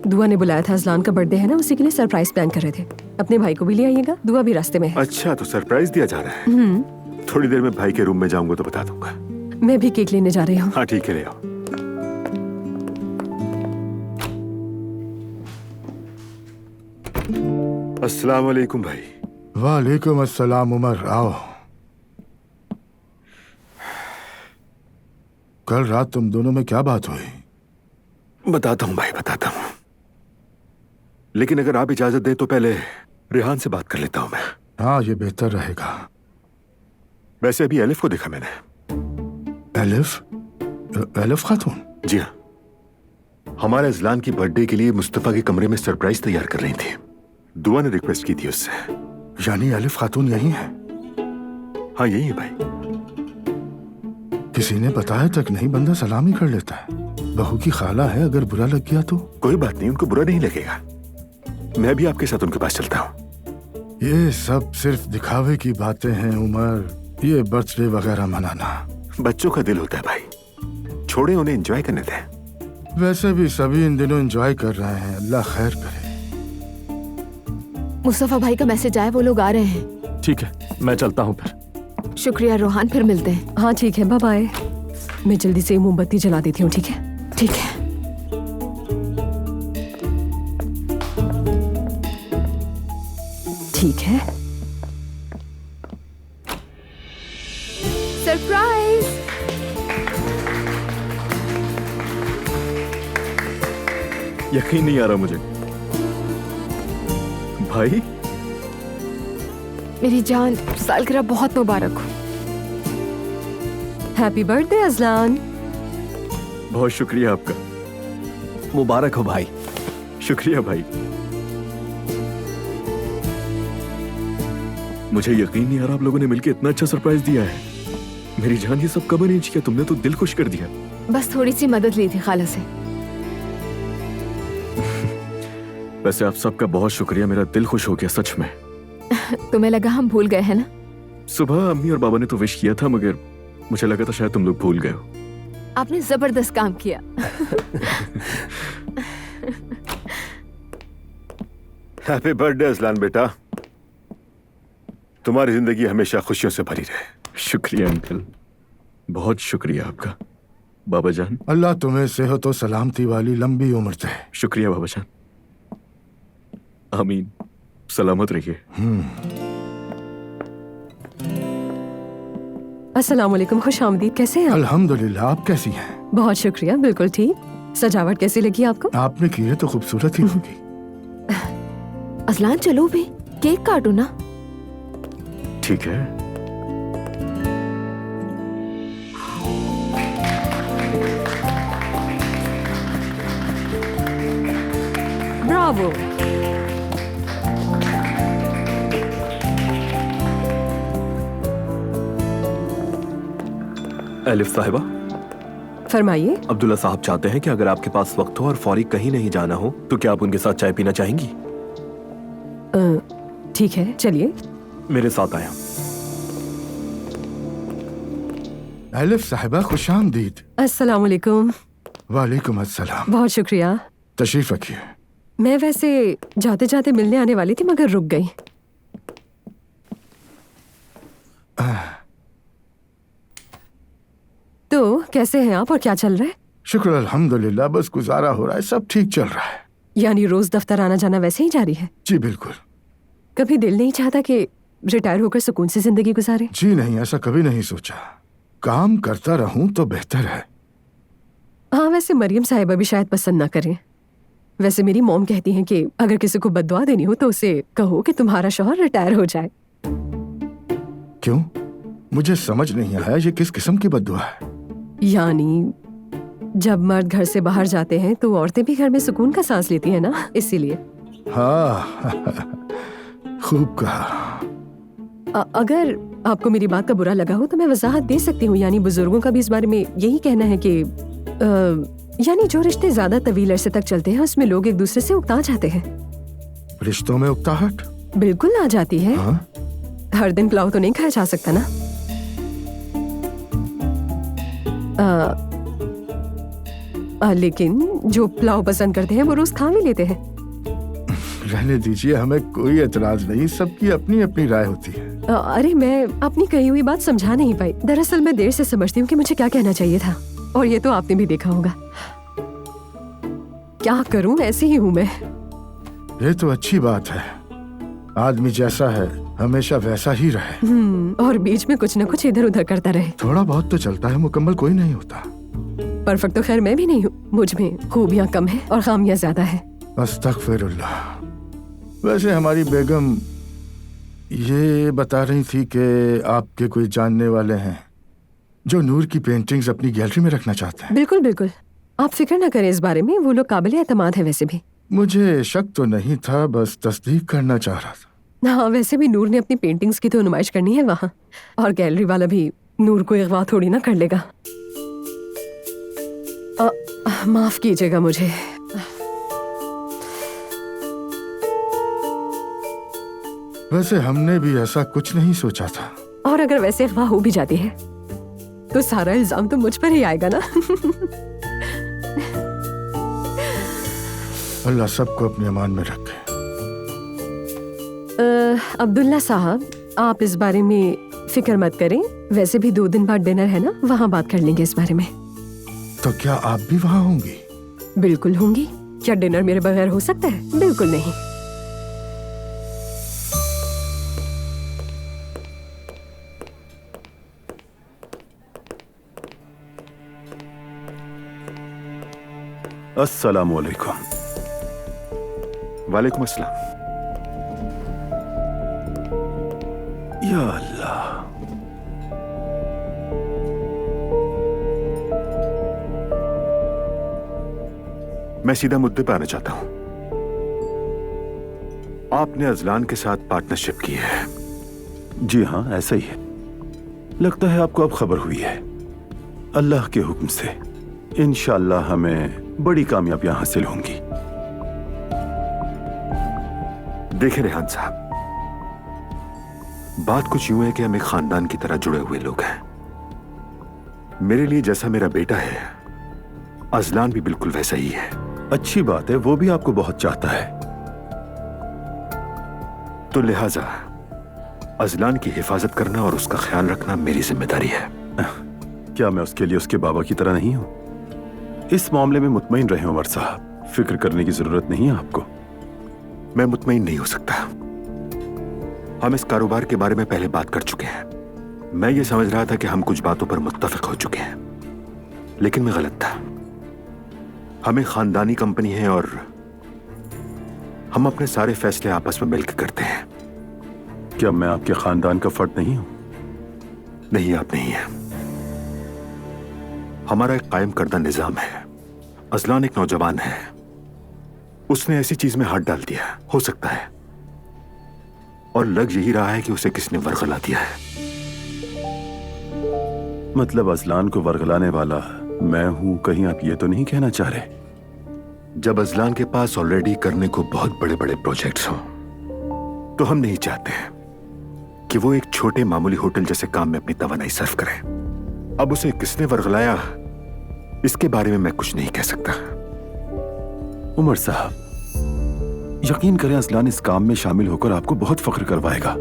दुआ ने बुलाया था, अजलान का बर्थडे है ना, उसी के लिए सरप्राइज प्लान कर रहे थे। अपने भाई को भी ले आइएगा, दुआ भी रास्ते में है। अच्छा, तो सरप्राइज दिया जा रहा है। थोड़ी देर में भाई के रूम में जाऊंगा तो बता दूंगा। मैं भी केक लेने जा रही हूँ। हाँ ठीक है, ले आओ। अस्सलाम वालेकुम भाई। वालेकुम अस्सलाम उमर, आओ। कल रात तुम दोनों में क्या बात हुई? बताता हूँ भाई, बताता हूँ, लेकिन अगर आप इजाजत दें तो पहले रेहान से बात कर लेता हूँ मैं। हाँ, ये बेहतर रहेगा। वैसे अभी एलिफ को देखा मैंने। एलिफ खातून? जी हाँ, हमारे अजलान की बर्थडे के लिए मुस्तफा के कमरे में सरप्राइज तैयार कर रही थी। दुआ ने रिक्वेस्ट की थी उससे। यानी अलिफ खातून यही है? हाँ यही है भाई। किसी ने बताया तक नहीं, बंदा सलामी कर लेता है। बहू की खाला है, अगर बुरा लग गया तो? कोई बात नहीं, उनको बुरा नहीं लगेगा। मैं भी आपके साथ उनके पास चलता हूँ। ये सब सिर्फ दिखावे की बातें हैं उमर। ये बर्थडे वगैरह मनाना, बच्चों का दिल होता है भाई, छोड़े उन्हें एंजॉय करने दें। वैसे भी सभी इन दिनों एंजॉय कर रहे हैं, अल्लाह खैर करे। मुस्तफा भाई का मैसेज आया, वो लोग आ रहे हैं। ठीक है, मैं चलता हूँ फिर। शुक्रिया रोहान, फिर मिलते हैं। हाँ ठीक है, बाय बाय। मैं जल्दी से मोमबत्ती जला देती हूँ, ठीक है? ठीक है। ठीक है। सरप्राइज। यकीन नहीं आ रहा मुझे। भाई मेरी जान, सालगिरह बहुत मुबारक हो। Happy birthday Azlan. बहुत शुक्रिया आपका। मुबारक हो भाई। शुक्रिया भाई। मुझे यकीन नहीं आ रहा आप लोगों ने मिलकर इतना अच्छा सरप्राइज दिया है। मेरी जान, ये सब कब अरेंज किया तुमने? तो दिल खुश कर दिया। बस थोड़ी सी मदद ली थी खाला से। वैसे आप सबका बहुत शुक्रिया, मेरा दिल खुश हो गया सच में। तुम्हें लगा हम भूल गए हैं ना? सुबह अम्मी और बाबा ने तो विश किया था, मगर मुझे लगा था शायद तुम लोग भूल गए हो। आपने जबरदस्त काम किया। हैप्पी बर्थडे अजलान बेटा, तुम्हारी जिंदगी हमेशा खुशियों से भरी रहे। शुक्रिया अंकल, बहुत शुक्रिया आपका। बाबा जान, अल्लाह तुम्हें सेहत और सलामती वाली लंबी उम्र दे। शुक्रिया बाबा जान। आमीन। सलामत रहिए। अस्सलाम वालेकुम, खुश आमदीद। कैसे हैं आप? अल्हम्दुलिल्लाह, आप कैसी हैं? बहुत शुक्रिया, बिल्कुल ठीक। सजावट कैसी लगी आपको? आपने की है तो खूबसूरत ही होगी। अजलान चलो भी, केक काटो ना। ठीक है। ब्रावो। एलिफ साहिबा, फरमाइए। अब्दुल्ला साहब चाहते हैं कि अगर आपके पास वक्त हो और फौरी कहीं नहीं जाना हो तो क्या आप उनके साथ चाय पीना चाहेंगी? ठीक है, चलिए। मेरे साथ आया। एलिफ साहिबा, खुश आमदीद। अस्सलाम वालेकुम। वालेकुम अस्सलाम। बहुत शुक्रिया। तशरीफ रखिए। मैं वैसे जाते जाते मिलने आने वाली थी, मगर रुक गई। तो कैसे हैं आप और क्या चल रहा है? शुक्र अल्हम्दुलिल्लाह, बस गुजारा हो रहा है, सब ठीक चल रहा है। यानी रोज दफ्तर आना जाना वैसे ही जारी है? जी बिल्कुल। कभी दिल नहीं चाहता कि रिटायर होकर सुकून से जिंदगी गुजारे? जी नहीं, ऐसा कभी नहीं सोचा। काम करता रहूं तो बेहतर है। हाँ, वैसे मरियम साहिबा भी शायद पसंद ना करें। वैसे मेरी मॉम कहती हैं कि अगर किसी को बद्दुआ देनी हो तो उसे कहो कि तुम्हारा शौहर रिटायर हो जाए। क्यों? मुझे समझ नहीं आया, ये किस किस्म की बद्दुआ है? यानी जब मर्द घर से बाहर जाते हैं तो औरतें भी घर में सुकून का सांस लेती हैं ना, इसीलिए। हाँ खूब कहा। अगर आपको मेरी बात का बुरा लगा हो तो मैं वजाहत दे सकती हूँ। यानी बुजुर्गों का भी इस बारे में यही कहना है कि यानी जो रिश्ते ज्यादा तवील अरसे तक चलते हैं उसमें लोग एक दूसरे से उकता जाते हैं। रिश्तों में उकताहट बिल्कुल आ जाती है। हाँ? हर दिन पुलाव तो नहीं खाया जा सकता ना। लेकिन जो पुलाव पसंद करते हैं वो रोज खा भी लेते हैं। रहने दीजिए, हमें कोई एतराज नहीं, सबकी अपनी अपनी राय होती है। अरे मैं अपनी कही हुई बात समझा नहीं पाई। दरअसल मैं देर से समझती हूँ कि मुझे क्या कहना चाहिए था, और ये तो आपने भी देखा होगा। क्या करूँ, ऐसी ही हूँ मैं। ये तो अच्छी बात है। आदमी जैसा है हमेशा वैसा ही रहे। और बीच में कुछ न कुछ इधर उधर करता रहे। थोड़ा बहुत तो चलता है, मुकम्मल कोई नहीं होता। परफेक्ट तो खैर मैं भी नहीं हूँ। मुझ में खूबियाँ कम है और खामियाँ ज्यादा है। अस्तगफिरुल्लाह। वैसे हमारी बेगम ये बता रही थी कि आपके कोई जानने वाले हैं जो नूर की पेंटिंग्स अपनी गैलरी में रखना चाहते हैं। बिल्कुल बिल्कुल, आप फिक्र न करें इस बारे में। वो लोग काबिल एतमाद है वैसे भी। मुझे शक तो नहीं था, बस तस्दीक करना चाह रहा था। हाँ, वैसे भी नूर ने अपनी पेंटिंग्स की तो नुमाइश करनी है वहाँ, और गैलरी वाला भी नूर को अगवा थोड़ी ना कर लेगा। माफ कीजिएगा मुझे। वैसे हमने भी ऐसा कुछ नहीं सोचा था। और अगर वैसे अगवा हो भी जाती है तो सारा इल्जाम तो मुझ पर ही आएगा ना। अल्लाह सबको अपने अमान में रखे। अब्दुल्ला साहब, आप इस बारे में फिक्र मत करें। वैसे भी 2 दिन बाद डिनर है ना, वहाँ बात कर लेंगे इस बारे में। तो क्या आप भी वहाँ होंगी? बिल्कुल होंगी। क्या डिनर मेरे बगैर हो सकता है? बिल्कुल नहीं। अस्सलाम वालेकुम। वालेकुम अस्सलाम। या अल्लाह, मैं सीधा मुद्दे पर आना चाहता हूं। आपने अजलान के साथ पार्टनरशिप की है। जी हाँ, ऐसा ही है। लगता है आपको अब खबर हुई है। अल्लाह के हुक्म से इंशाअल्लाह हमें बड़ी कामयाबियां हासिल होंगी। देखिए रेहान साहब, बात कुछ यूं है कि हम एक खानदान की तरह जुड़े हुए लोग हैं। मेरे लिए जैसा मेरा बेटा है, अजलान भी बिल्कुल वैसा ही है। अच्छी बात है, वो भी आपको बहुत चाहता है। तो लिहाजा अजलान की हिफाजत करना और उसका ख्याल रखना मेरी जिम्मेदारी है। क्या मैं उसके लिए उसके बाबा की तरह नहीं हूं? इस मामले में मुतमईन रहे उमर साहब, फिक्र करने की जरूरत नहीं है आपको। मैं मुतमईन नहीं हो सकता। हम इस कारोबार के बारे में पहले बात कर चुके हैं। मैं ये समझ रहा था कि हम कुछ बातों पर मुत्तफिक हो चुके हैं, लेकिन मैं गलत था। हम एक खानदानी कंपनी है और हम अपने सारे फैसले आपस में मिलकर करते हैं। क्या मैं आपके खानदान का फर्द नहीं हूं? नहीं, आप नहीं है। हमारा एक कायम करदा निजाम है। अजलान एक नौजवान है, उसने ऐसी चीज में हाथ डाल दिया, हो सकता है, और लग यही रहा है कि उसे किसने वरगला दिया है। मतलब अजलान को वरगलाने वाला मैं हूं, कहीं आप ये तो नहीं कहना चाह रहे? जब अजलान के पास ऑलरेडी करने को बहुत बड़े बड़े प्रोजेक्ट्स हों, तो हम नहीं चाहते कि वो एक छोटे मामूली होटल जैसे काम में अपनी तवानाई सर्व करे। अब उसे किसने वरगलाया, इसके बारे में मैं कुछ नहीं कह सकता। उमर साहब, यकीन करें अजलान इस काम में शामिल होकर आपको बहुत फख्र करवाएगा।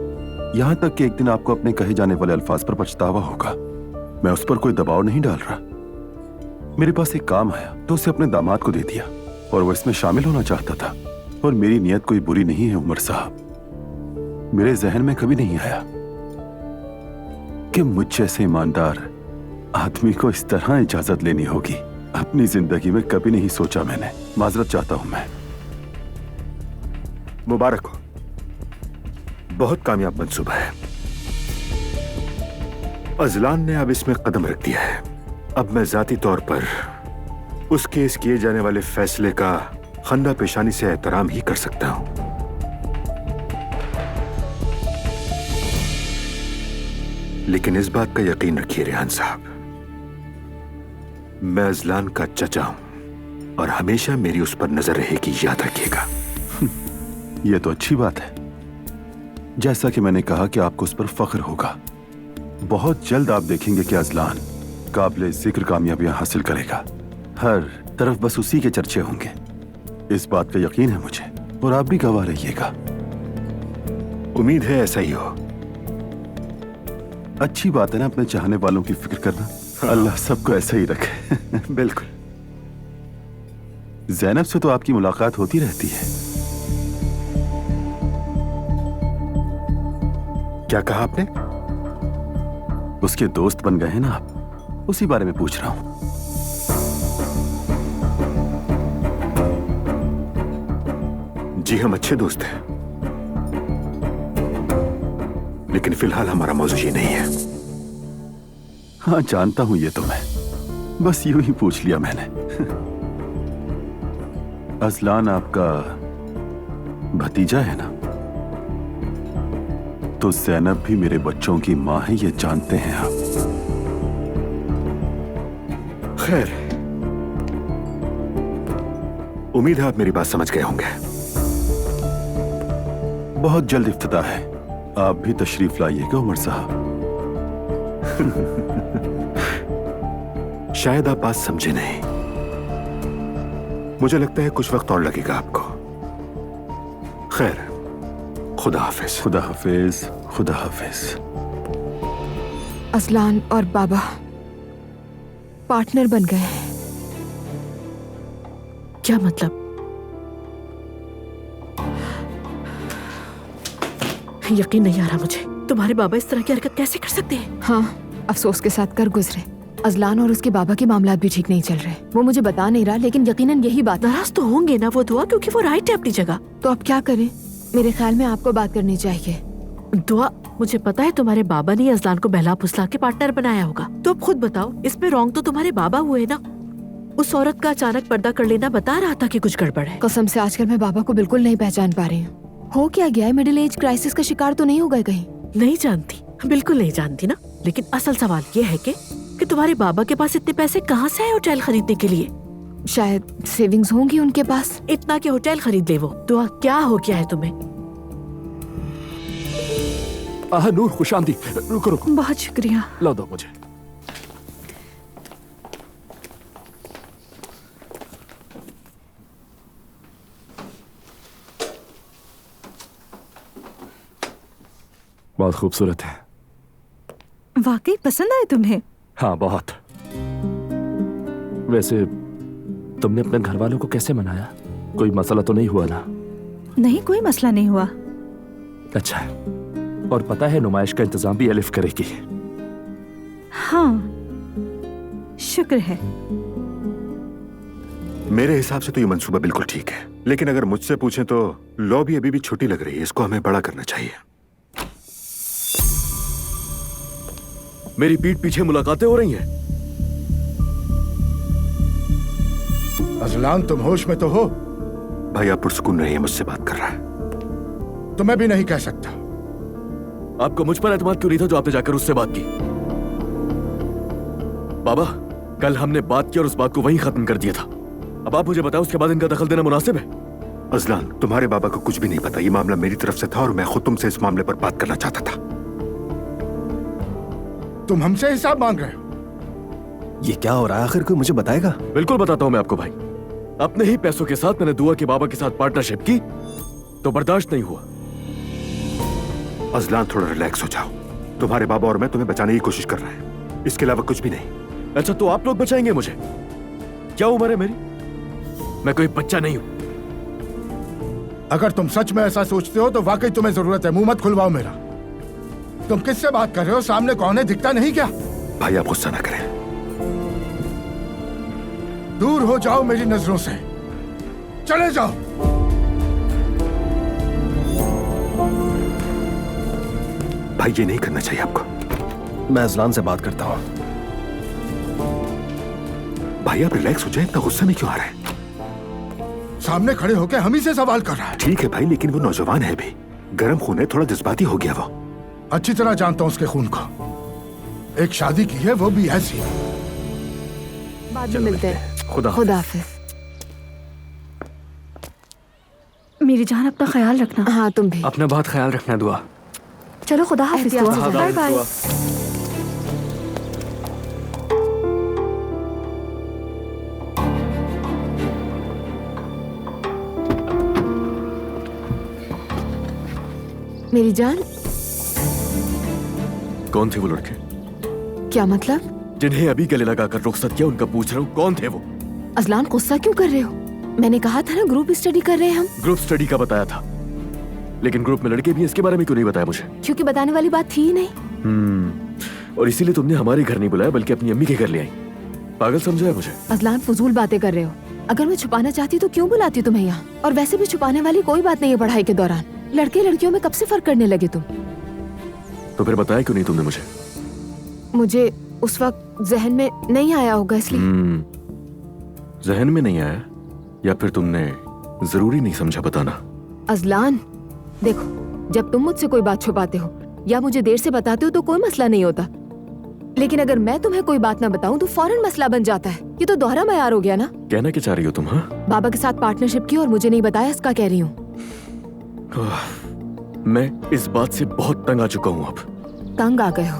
यहां तक कि एक दिन आपको अपने कहे जाने वाले अल्फाज पर पछतावा होगा। मैं उस पर कोई दबाव नहीं डाल रहा। मेरे पास एक काम आया तो उसे अपने दामाद को दे दिया और वो इसमें शामिल होना चाहता था। और मेरी नीयत कोई बुरी नहीं है उमर साहब। मेरे जहन में कभी नहीं आया कि मुझ जैसे ईमानदार आदमी को इस तरह इजाजत लेनी होगी। अपनी जिंदगी में कभी नहीं सोचा मैंने। माजरत चाहता हूं मैं। मुबारक हो, बहुत कामयाब मंसूबा है। अजलान ने अब इसमें कदम रख दिया है। अब मैं जाती तौर पर उस केस किए जाने वाले फैसले का खंदा पेशानी से एहतराम ही कर सकता हूं। लेकिन इस बात का यकीन रखिए रेहान साहब, मैं अजलान का चचा हूं और हमेशा मेरी उस पर नजर रहेगी, याद रखिएगा। यह तो अच्छी बात है। जैसा कि मैंने कहा कि आपको उस पर फख्र होगा। बहुत जल्द आप देखेंगे कि अजलान काबिल जिक्र कामयाबियां हासिल करेगा। हर तरफ बस उसी के चर्चे होंगे। इस बात का यकीन है मुझे, और आप भी गवाह रहिएगा। उम्मीद है ऐसा ही हो। अच्छी बात है ना अपने चाहने वालों की फिक्र करना। अल्लाह सबको ऐसा ही रखे। बिल्कुल। ज़ैनब से तो आपकी मुलाकात होती रहती है। क्या कहा आपने? उसके दोस्त बन गए हैं ना आप, उसी बारे में पूछ रहा हूं। जी हम अच्छे दोस्त हैं, लेकिन फिलहाल हमारा मौजू ये नहीं है। हाँ जानता हूं ये तो मैं, बस यूं ही पूछ लिया मैंने। अजलान आपका भतीजा है ना? तो ज़ैनब भी मेरे बच्चों की माँ है, ये जानते हैं आप। खैर, उम्मीद है आप मेरी बात समझ गए होंगे। बहुत जल्द इफ्तिताह है, आप भी तशरीफ लाइएगा उमर साहब। शायद आप बात समझे नहीं। मुझे लगता है कुछ वक्त और लगेगा आपको। खैर, खुदा हाफिज। खुदा हाफिज, खुदा हाफिज। असलान और बाबा पार्टनर बन गए हैं। क्या मतलब? यकीन नहीं आ रहा मुझे। तुम्हारे बाबा इस तरह की हरकत कैसे कर सकते हैं? हाँ, अफसोस के साथ कर गुजरे। अजलान और उसके बाबा के मामलात भी ठीक नहीं चल रहे। वो मुझे बता नहीं रहा, लेकिन यकीनन यही बात। नाराज तो होंगे ना वो दुआ, क्योंकि वो राइट है अपनी जगह। तो अब क्या करें? मेरे ख्याल में आपको बात करनी चाहिए। दुआ, मुझे पता है तुम्हारे बाबा ने अजलान को बहला फुसला के पार्टनर बनाया होगा। तो अब खुद बताओ, इसमें रॉन्ग तो तुम्हारे बाबा हुए ना। उस औरत का अचानक पर्दा कर लेना बता रहा था कि कुछ गड़बड़ है। कसम से आजकल मैं बाबा को बिल्कुल नहीं पहचान पा रही हूँ। हो क्या गया है? मिडिल एज क्राइसिस का शिकार तो नहीं हो गए कहीं? नहीं जानती, बिल्कुल नहीं जानती ना। लेकिन असल सवाल ये है कि तुम्हारे बाबा के पास इतने पैसे कहाँ से आए होटल खरीदने के लिए? शायद सेविंग्स होंगी उनके पास। इतना के होटल खरीद ले वो। दुआ, क्या हो गया है तुम्हें? नूर, खुशामदी। रुको रुको। बहुत शुक्रिया। लो दो मुझे। बहुत खूबसूरत है। वाकई पसंद आए तुम्हें? हाँ, बहुत। वैसे तुमने अपने घर वालों को कैसे मनाया? कोई मसला तो नहीं हुआ ना? नहीं, कोई मसला नहीं हुआ। अच्छा है। और पता है, नुमाइश का इंतजाम भी अलिफ करेगी। हाँ, शुक्र है। मेरे हिसाब से तो ये मंसूबा बिल्कुल ठीक है, लेकिन अगर मुझसे पूछें तो लॉबी अभी भी छोटी लग रही है। इसको हमें बड़ा करना चाहिए। मेरी पीठ पीछे मुलाकातें हो रही हैं। अजलान, तुम होश में तो हो? भाई, आप पुरसुकून रहिए, मुझसे बात कर रहा है। तुम्हें भी नहीं कह सकता। आपको मुझ पर एतमाद क्यों नहीं था जो आपने जाकर उससे बात की? बाबा, कल हमने बात की और उस बात को वहीं खत्म कर दिया था। अब आप मुझे बताओ, उसके बाद इनका दखल देना मुनासिब है? अजलान, तुम्हारे बाबा को कुछ भी नहीं पता। ये मामला मेरी तरफ से था और मैं खुद तुमसे इस मामले पर बात करना चाहता था। तुम हमसे हिसाब मांग रहे हो? ये क्या हो रहा है? आखिर कोई मुझे बताएगा? बिल्कुल बताता हूं मैं आपको भाई। अपने ही पैसों के साथ मैंने दुआ के बाबा के साथ पार्टनरशिप की तो बर्दाश्त नहीं हुआ। अजलान, थोड़ा रिलैक्स हो जाओ। तुम्हारे बाबा और मैं तुम्हें बचाने की कोशिश कर रहे हैं, इसके अलावा कुछ भी नहीं। अच्छा, तो आप लोग बचाएंगे मुझे? क्या उम्र है मेरी? मैं कोई बच्चा नहीं हूं। अगर तुम सच में ऐसा सोचते हो तो वाकई तुम्हें जरूरत है। मुंह मत खुलवाओ मेरा। तुम किससे बात कर रहे हो? सामने कौन है, दिखता नहीं क्या? भाई, आप गुस्सा ना करें। दूर हो जाओ मेरी नजरों से, चले जाओ। भाई, ये नहीं करना चाहिए आपको। मैं अजलान से बात करता हूँ। भाई, आप रिलैक्स हो जाए। इतना गुस्से में क्यों आ रहे हैं? सामने खड़े होकर हम ही से सवाल कर रहा है। ठीक है भाई, लेकिन वो नौजवान है भी, गर्म खून है, थोड़ा जज्बाती हो गया वो। अच्छी तरह जानता हूँ उसके खून को। एक शादी की है, वो भी ऐसी। बाद में मिलते हैं। खुदा हाफिज। मेरी जान, अपना ख्याल रखना। हाँ, तुम भी अपना बहुत ख्याल रखना। दुआ। चलो, खुदा हाफिज। Bye bye. मेरी जान। कौन थे वो लड़के? क्या मतलब? जिन्हें अभी गले लगाकर रुखसत किया, उनका पूछ रहा हूँ, कौन थे वो? अजलान, गुस्सा क्यों कर रहे हो? मैंने कहा था ना, ग्रुप स्टडी कर रहे हैं हम। ग्रुप स्टडी का बताया था, लेकिन ग्रुप में लड़के भी, इसके बारे में क्यों नहीं बताया मुझे? क्योंकि बताने वाली बात थी ही नहीं। और इसीलिए तुमने हमारे घर नहीं बुलाया, बल्कि अपनी अम्मी के घर ले आई। पागल समझा है मुझे? अजलान, फजूल बातें कर रहे हो। अगर मैं छुपाना चाहती तो क्यों बुलाती तुम्हें यहाँ? और वैसे भी छुपाने वाली कोई बात नहीं है पढ़ाई के दौरान। लड़के लड़कियों में कब से फर्क करने लगे तुम? तो फिर बताया क्यों नहीं तुमने मुझे? मुझे उस वक्त जहन में नहीं आया होगा, इसलिए। जहन में नहीं आया, या फिर तुमने जरूरी नहीं समझा बताना? अजलान, देखो, जब तुम मुझसे कोई बात छुपाते हो या मुझे देर से बताते हो तो कोई मसला नहीं होता, लेकिन अगर मैं तुम्हें कोई बात ना बताऊं तो फौरन मसला बन जाता है। ये तो दोहरा मयार हो गया ना। कहना क्या चाह रही हो तुम? हाँ, बाबा के साथ पार्टनरशिप की और मुझे नहीं बताया, इसका कह रही हूँ। मैं इस बात से बहुत तंग आ चुका हूँ अब। तंग आ गए हो?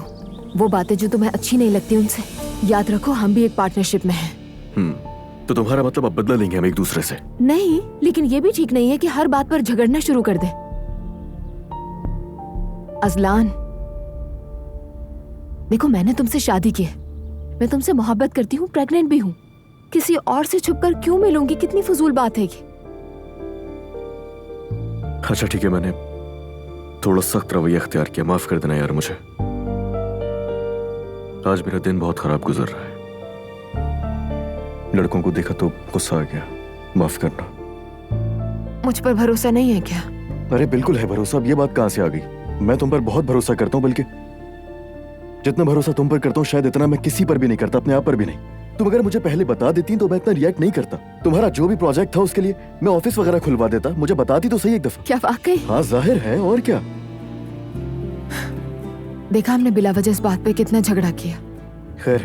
वो बातें जो तुम्हें अच्छी नहीं लगती उनसे। याद रखो, हम भी एक पार्टनरशिप में हैं। तो तुम्हारा मतलब अब बदला लेंगे हम एक दूसरे से? नहीं, लेकिन ये भी ठीक नहीं है कि हर बात पर झगड़ना शुरू कर दे। अजलान, देखो मैंने तुमसे शादी की है, मैं तुमसे मोहब्बत करती हूँ, प्रेग्नेंट भी हूँ। किसी और से छुपकर क्यों मिलूंगी? कितनी फजूल बात है ये। अच्छा ठीक है, मैंने थोड़ा सख्त रवैया अख्तियार किया, माफ कर देना यार मुझे। आज मेरा दिन बहुत खराब गुजर रहा है। लड़कों को देखा तो गुस्सा आ गया, माफ करना। मुझ पर भरोसा नहीं है क्या? अरे बिल्कुल है भरोसा। अब ये बात कहां से आ गई? मैं तुम पर बहुत भरोसा करता हूँ, बल्कि जितना भरोसा तुम पर करता हूँ शायद इतना मैं किसी पर भी नहीं करता, अपने आप पर भी नहीं। तुम अगर मुझे पहले बता देती तो मैं इतना रिएक्ट नहीं करता। तुम्हारा जो भी प्रोजेक्ट था उसके लिए मैं ऑफिस वगैरह खुलवा देता। मुझे बताती तो सही एक दफा। क्या वाकई? हाँ जाहिर है, और क्या। देखा हमने बिला वजह इस बात पे कितना झगड़ा किया। खैर,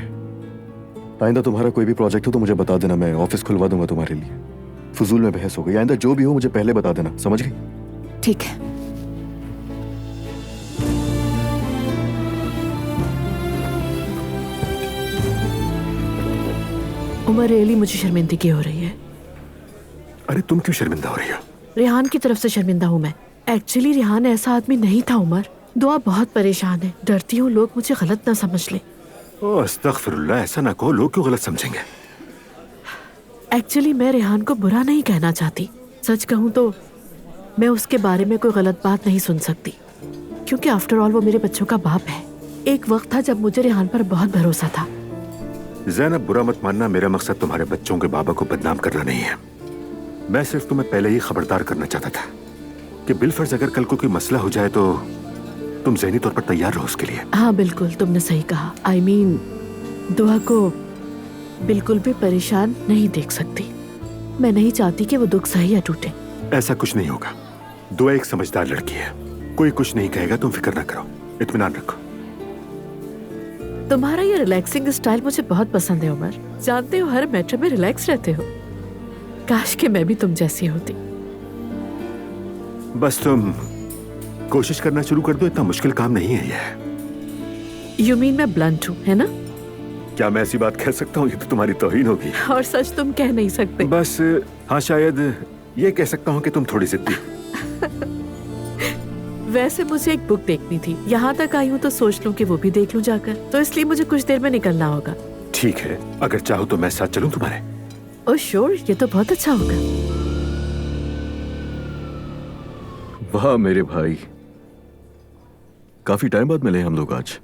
आइंदा तुम्हारा कोई भी प्रोजेक्ट हो तो मुझे बता देना, मैं ऑफिस खुलवा दूंगा तुम्हारे लिए। फजूल में बहस हो गई। आइंदा जो भी हो मुझे पहले बता देना, समझ गई? ठीक है। उमर रियली मुझे शर्मिंदगी हो रही है। अरे तुम क्यों शर्मिंदा हो रही हो? रेहान की तरफ से शर्मिंदा हूँ मैं। एक्चुअली रेहान ऐसा आदमी नहीं था उमर। दुआ बहुत परेशान है, डरती हूँ लोग मुझे गलत ना समझ ले। ओह अस्तगफिरुल्लाह, ऐसा ना कहो, लोग क्यों गलत समझेंगे? एक्चुअली मैं रेहान को बुरा नहीं कहना चाहती। सच कहूँ तो मैं उसके बारे में कोई गलत बात नहीं सुन सकती, क्योंकि आफ्टर ऑल वो मेरे बच्चों का बाप है। एक वक्त था जब मुझे रेहान पर बहुत भरोसा था। ज़ैनब, बुरा मत मानना, मेरा मकसद तुम्हारे बच्चों के बाबा को बदनाम करना नहीं है। मैं सिर्फ तुम्हें पहले ही खबरदार करना चाहता था कि बिलफर्ज अगर कल को कोई मसला हो जाए तो तुम ज़हनी तौर पर तैयार रहो उसके लिए। हाँ बिल्कुल, तुमने सही कहा। I mean, दुआ को बिल्कुल भी परेशान नहीं देख सकती। मैं नहीं चाहती कि वो दुख सही या टूटे। ऐसा कुछ नहीं होगा। दुआ एक समझदार लड़की है, कोई कुछ नहीं कहेगा, तुम फिक्र ना करो, इत्मीनान रखो। तुम्हारा ये रिलैक्सिंग स्टाइल मुझे बहुत पसंद है उमर। जानते हो हर मैटर में रिलैक्स रहते हो। काश कि मैं भी तुम जैसी होती। बस तुम कोशिश करना शुरू कर दो, इतना मुश्किल काम नहीं है ये। यू मीन मैं ब्लंट हूँ, है ना? क्या मैं ऐसी बात कह सकता हूँ? ये तो तुम्हारी तौहीन होगी। और सच तुम कह नहीं सकते। बस हाँ, शायद ये कह सकता हूँ कि तुम थोड़ी जिद्दी। वैसे मुझे एक बुक देखनी थी, यहाँ तक आई हूँ तो सोच लूं कि वो भी देख लूं जाकर, तो इसलिए मुझे कुछ देर में निकलना होगा। ठीक है, अगर चाहो तो मैं साथ चलूं तुम्हारे। ओह श्योर, ये तो बहुत अच्छा होगा। वाह मेरे भाई, काफी टाइम बाद मिले हम लोग आज।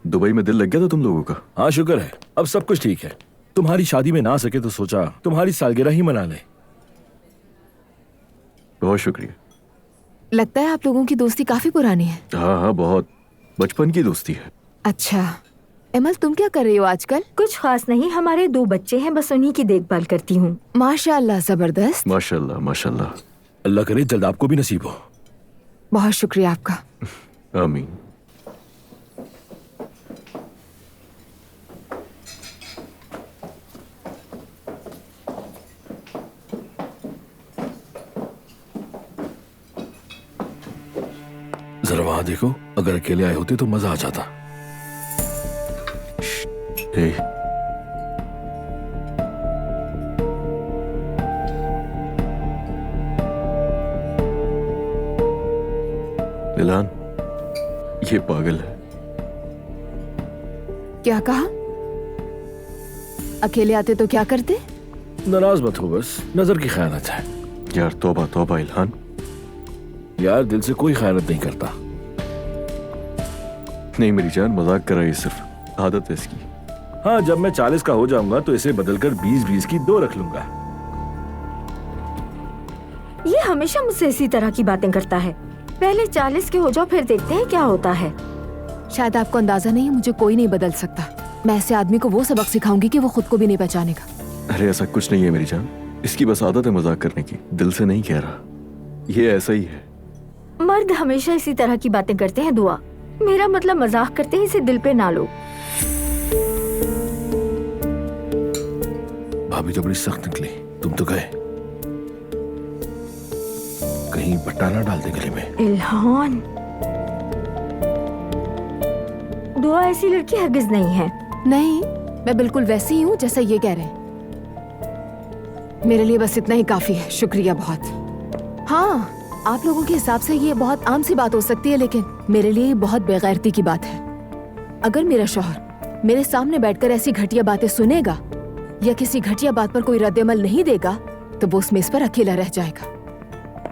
दुबई में दिल लग गया था तुम लोगों का? हाँ शुक्र है, अब सब कुछ ठीक है। तुम्हारी शादी में ना आ सके तो सोचा तुम्हारी सालगिरह ही मना ले। बहुत शुक्रिया। लगता है आप लोगों की दोस्ती काफी पुरानी है। हाँ हाँ, बहुत बचपन की दोस्ती है। अच्छा एमल, तुम क्या कर रही हो आजकल? कुछ खास नहीं, हमारे 2 बच्चे हैं, बस उन्हीं की देखभाल करती हूँ। माशाल्लाह, जबरदस्त। माशाल्लाह माशाल्लाह। अल्लाह करे जल्द आपको भी नसीब हो। बहुत शुक्रिया आपका। आमीन। जरा वहां देखो, अगर अकेले आए होते तो मजा आ जाता। हे, इलान, ये पागल है। क्या कहा? अकेले आते तो क्या करते? नाराज मत हो, बस नजर की खयानत है। यार तौबा तौबा इल्हान। यार दिल से कोई खयानत नहीं करता। नहीं मेरी जान, मजाक कर रही है, सिर्फ आदत है इसकी। हाँ, जब मैं 40 का हो जाऊंगा तो इसे बदलकर 20-20 की 2 रख लूंगा। ये हमेशा मुझसे इसी तरह की बातें करता है। पहले 40 के हो जाओ, फिर देखते हैं क्या होता है। शायद आपको अंदाजा नहीं है, मुझे कोई नहीं बदल सकता। मैं ऐसे आदमी को वो सबक सिखाऊंगी कि वो खुद को भी नहीं पहचानेगा। अरे ऐसा कुछ नहीं है मेरी जान, इसकी बस आदत है मजाक करने की, दिल से नहीं कह रहा। ये ऐसा ही है। मर्द हमेशा इसी तरह की बातें करते हैं दुआ। मेरा मतलब मजाक करते हैं, इसे दिल पे ना लो। भाभी तो बड़ी सख्त निकली। तुम तो गए, कहीं बट्टा ना डाल दे गले में। इल्हान, दुआ ऐसी लड़की हरगिज नहीं है। नहीं, मैं बिल्कुल वैसी ही हूँ जैसा ये कह रहे हैं। मेरे लिए बस इतना ही काफी है, शुक्रिया बहुत। हाँ, आप लोगों के हिसाब से ये बहुत आम सी बात हो सकती है, लेकिन मेरे लिए ये बहुत बेगैरती की बात है। अगर मेरा शौहर मेरे सामने बैठकर ऐसी घटिया बातें सुनेगा या किसी घटिया बात पर कोई रद्द-ए-अमल नहीं देगा तो वो उस मेज पर अकेला रह जाएगा।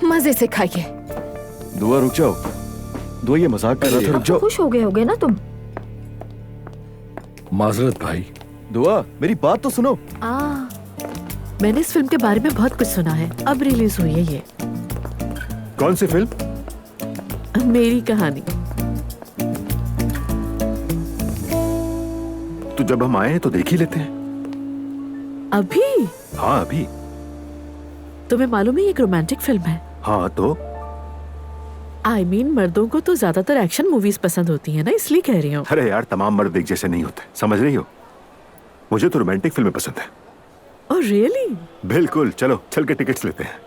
मजे से खाइए। दुआ रुक जाओ। दुआ ये मजाक कर रहा था, रुक जाओ। खुश हो गए होगे ना तुम? माजरत भाई। दुआ मेरी बात तो सुनो। मैंने इस फिल्म के बारे में बहुत कुछ सुना है, अब रिलीज हुई है ये। कौन सी फिल्म? मेरी कहानी। तो जब हम आए तो देख ही लेते हैं। अभी? हाँ अभी। तुम्हें मालूम है ये एक रोमांटिक फिल्म है? हाँ तो I mean, मर्दों को तो ज्यादातर एक्शन मूवीज पसंद होती है ना, इसलिए कह रही हूँ। अरे यार, तमाम मर्द एक जैसे नहीं होते, समझ रही हो? मुझे तो रोमांटिक फिल्में पसंद है। Oh really? बिल्कुल, चलो चल के टिकट्स लेते हैं।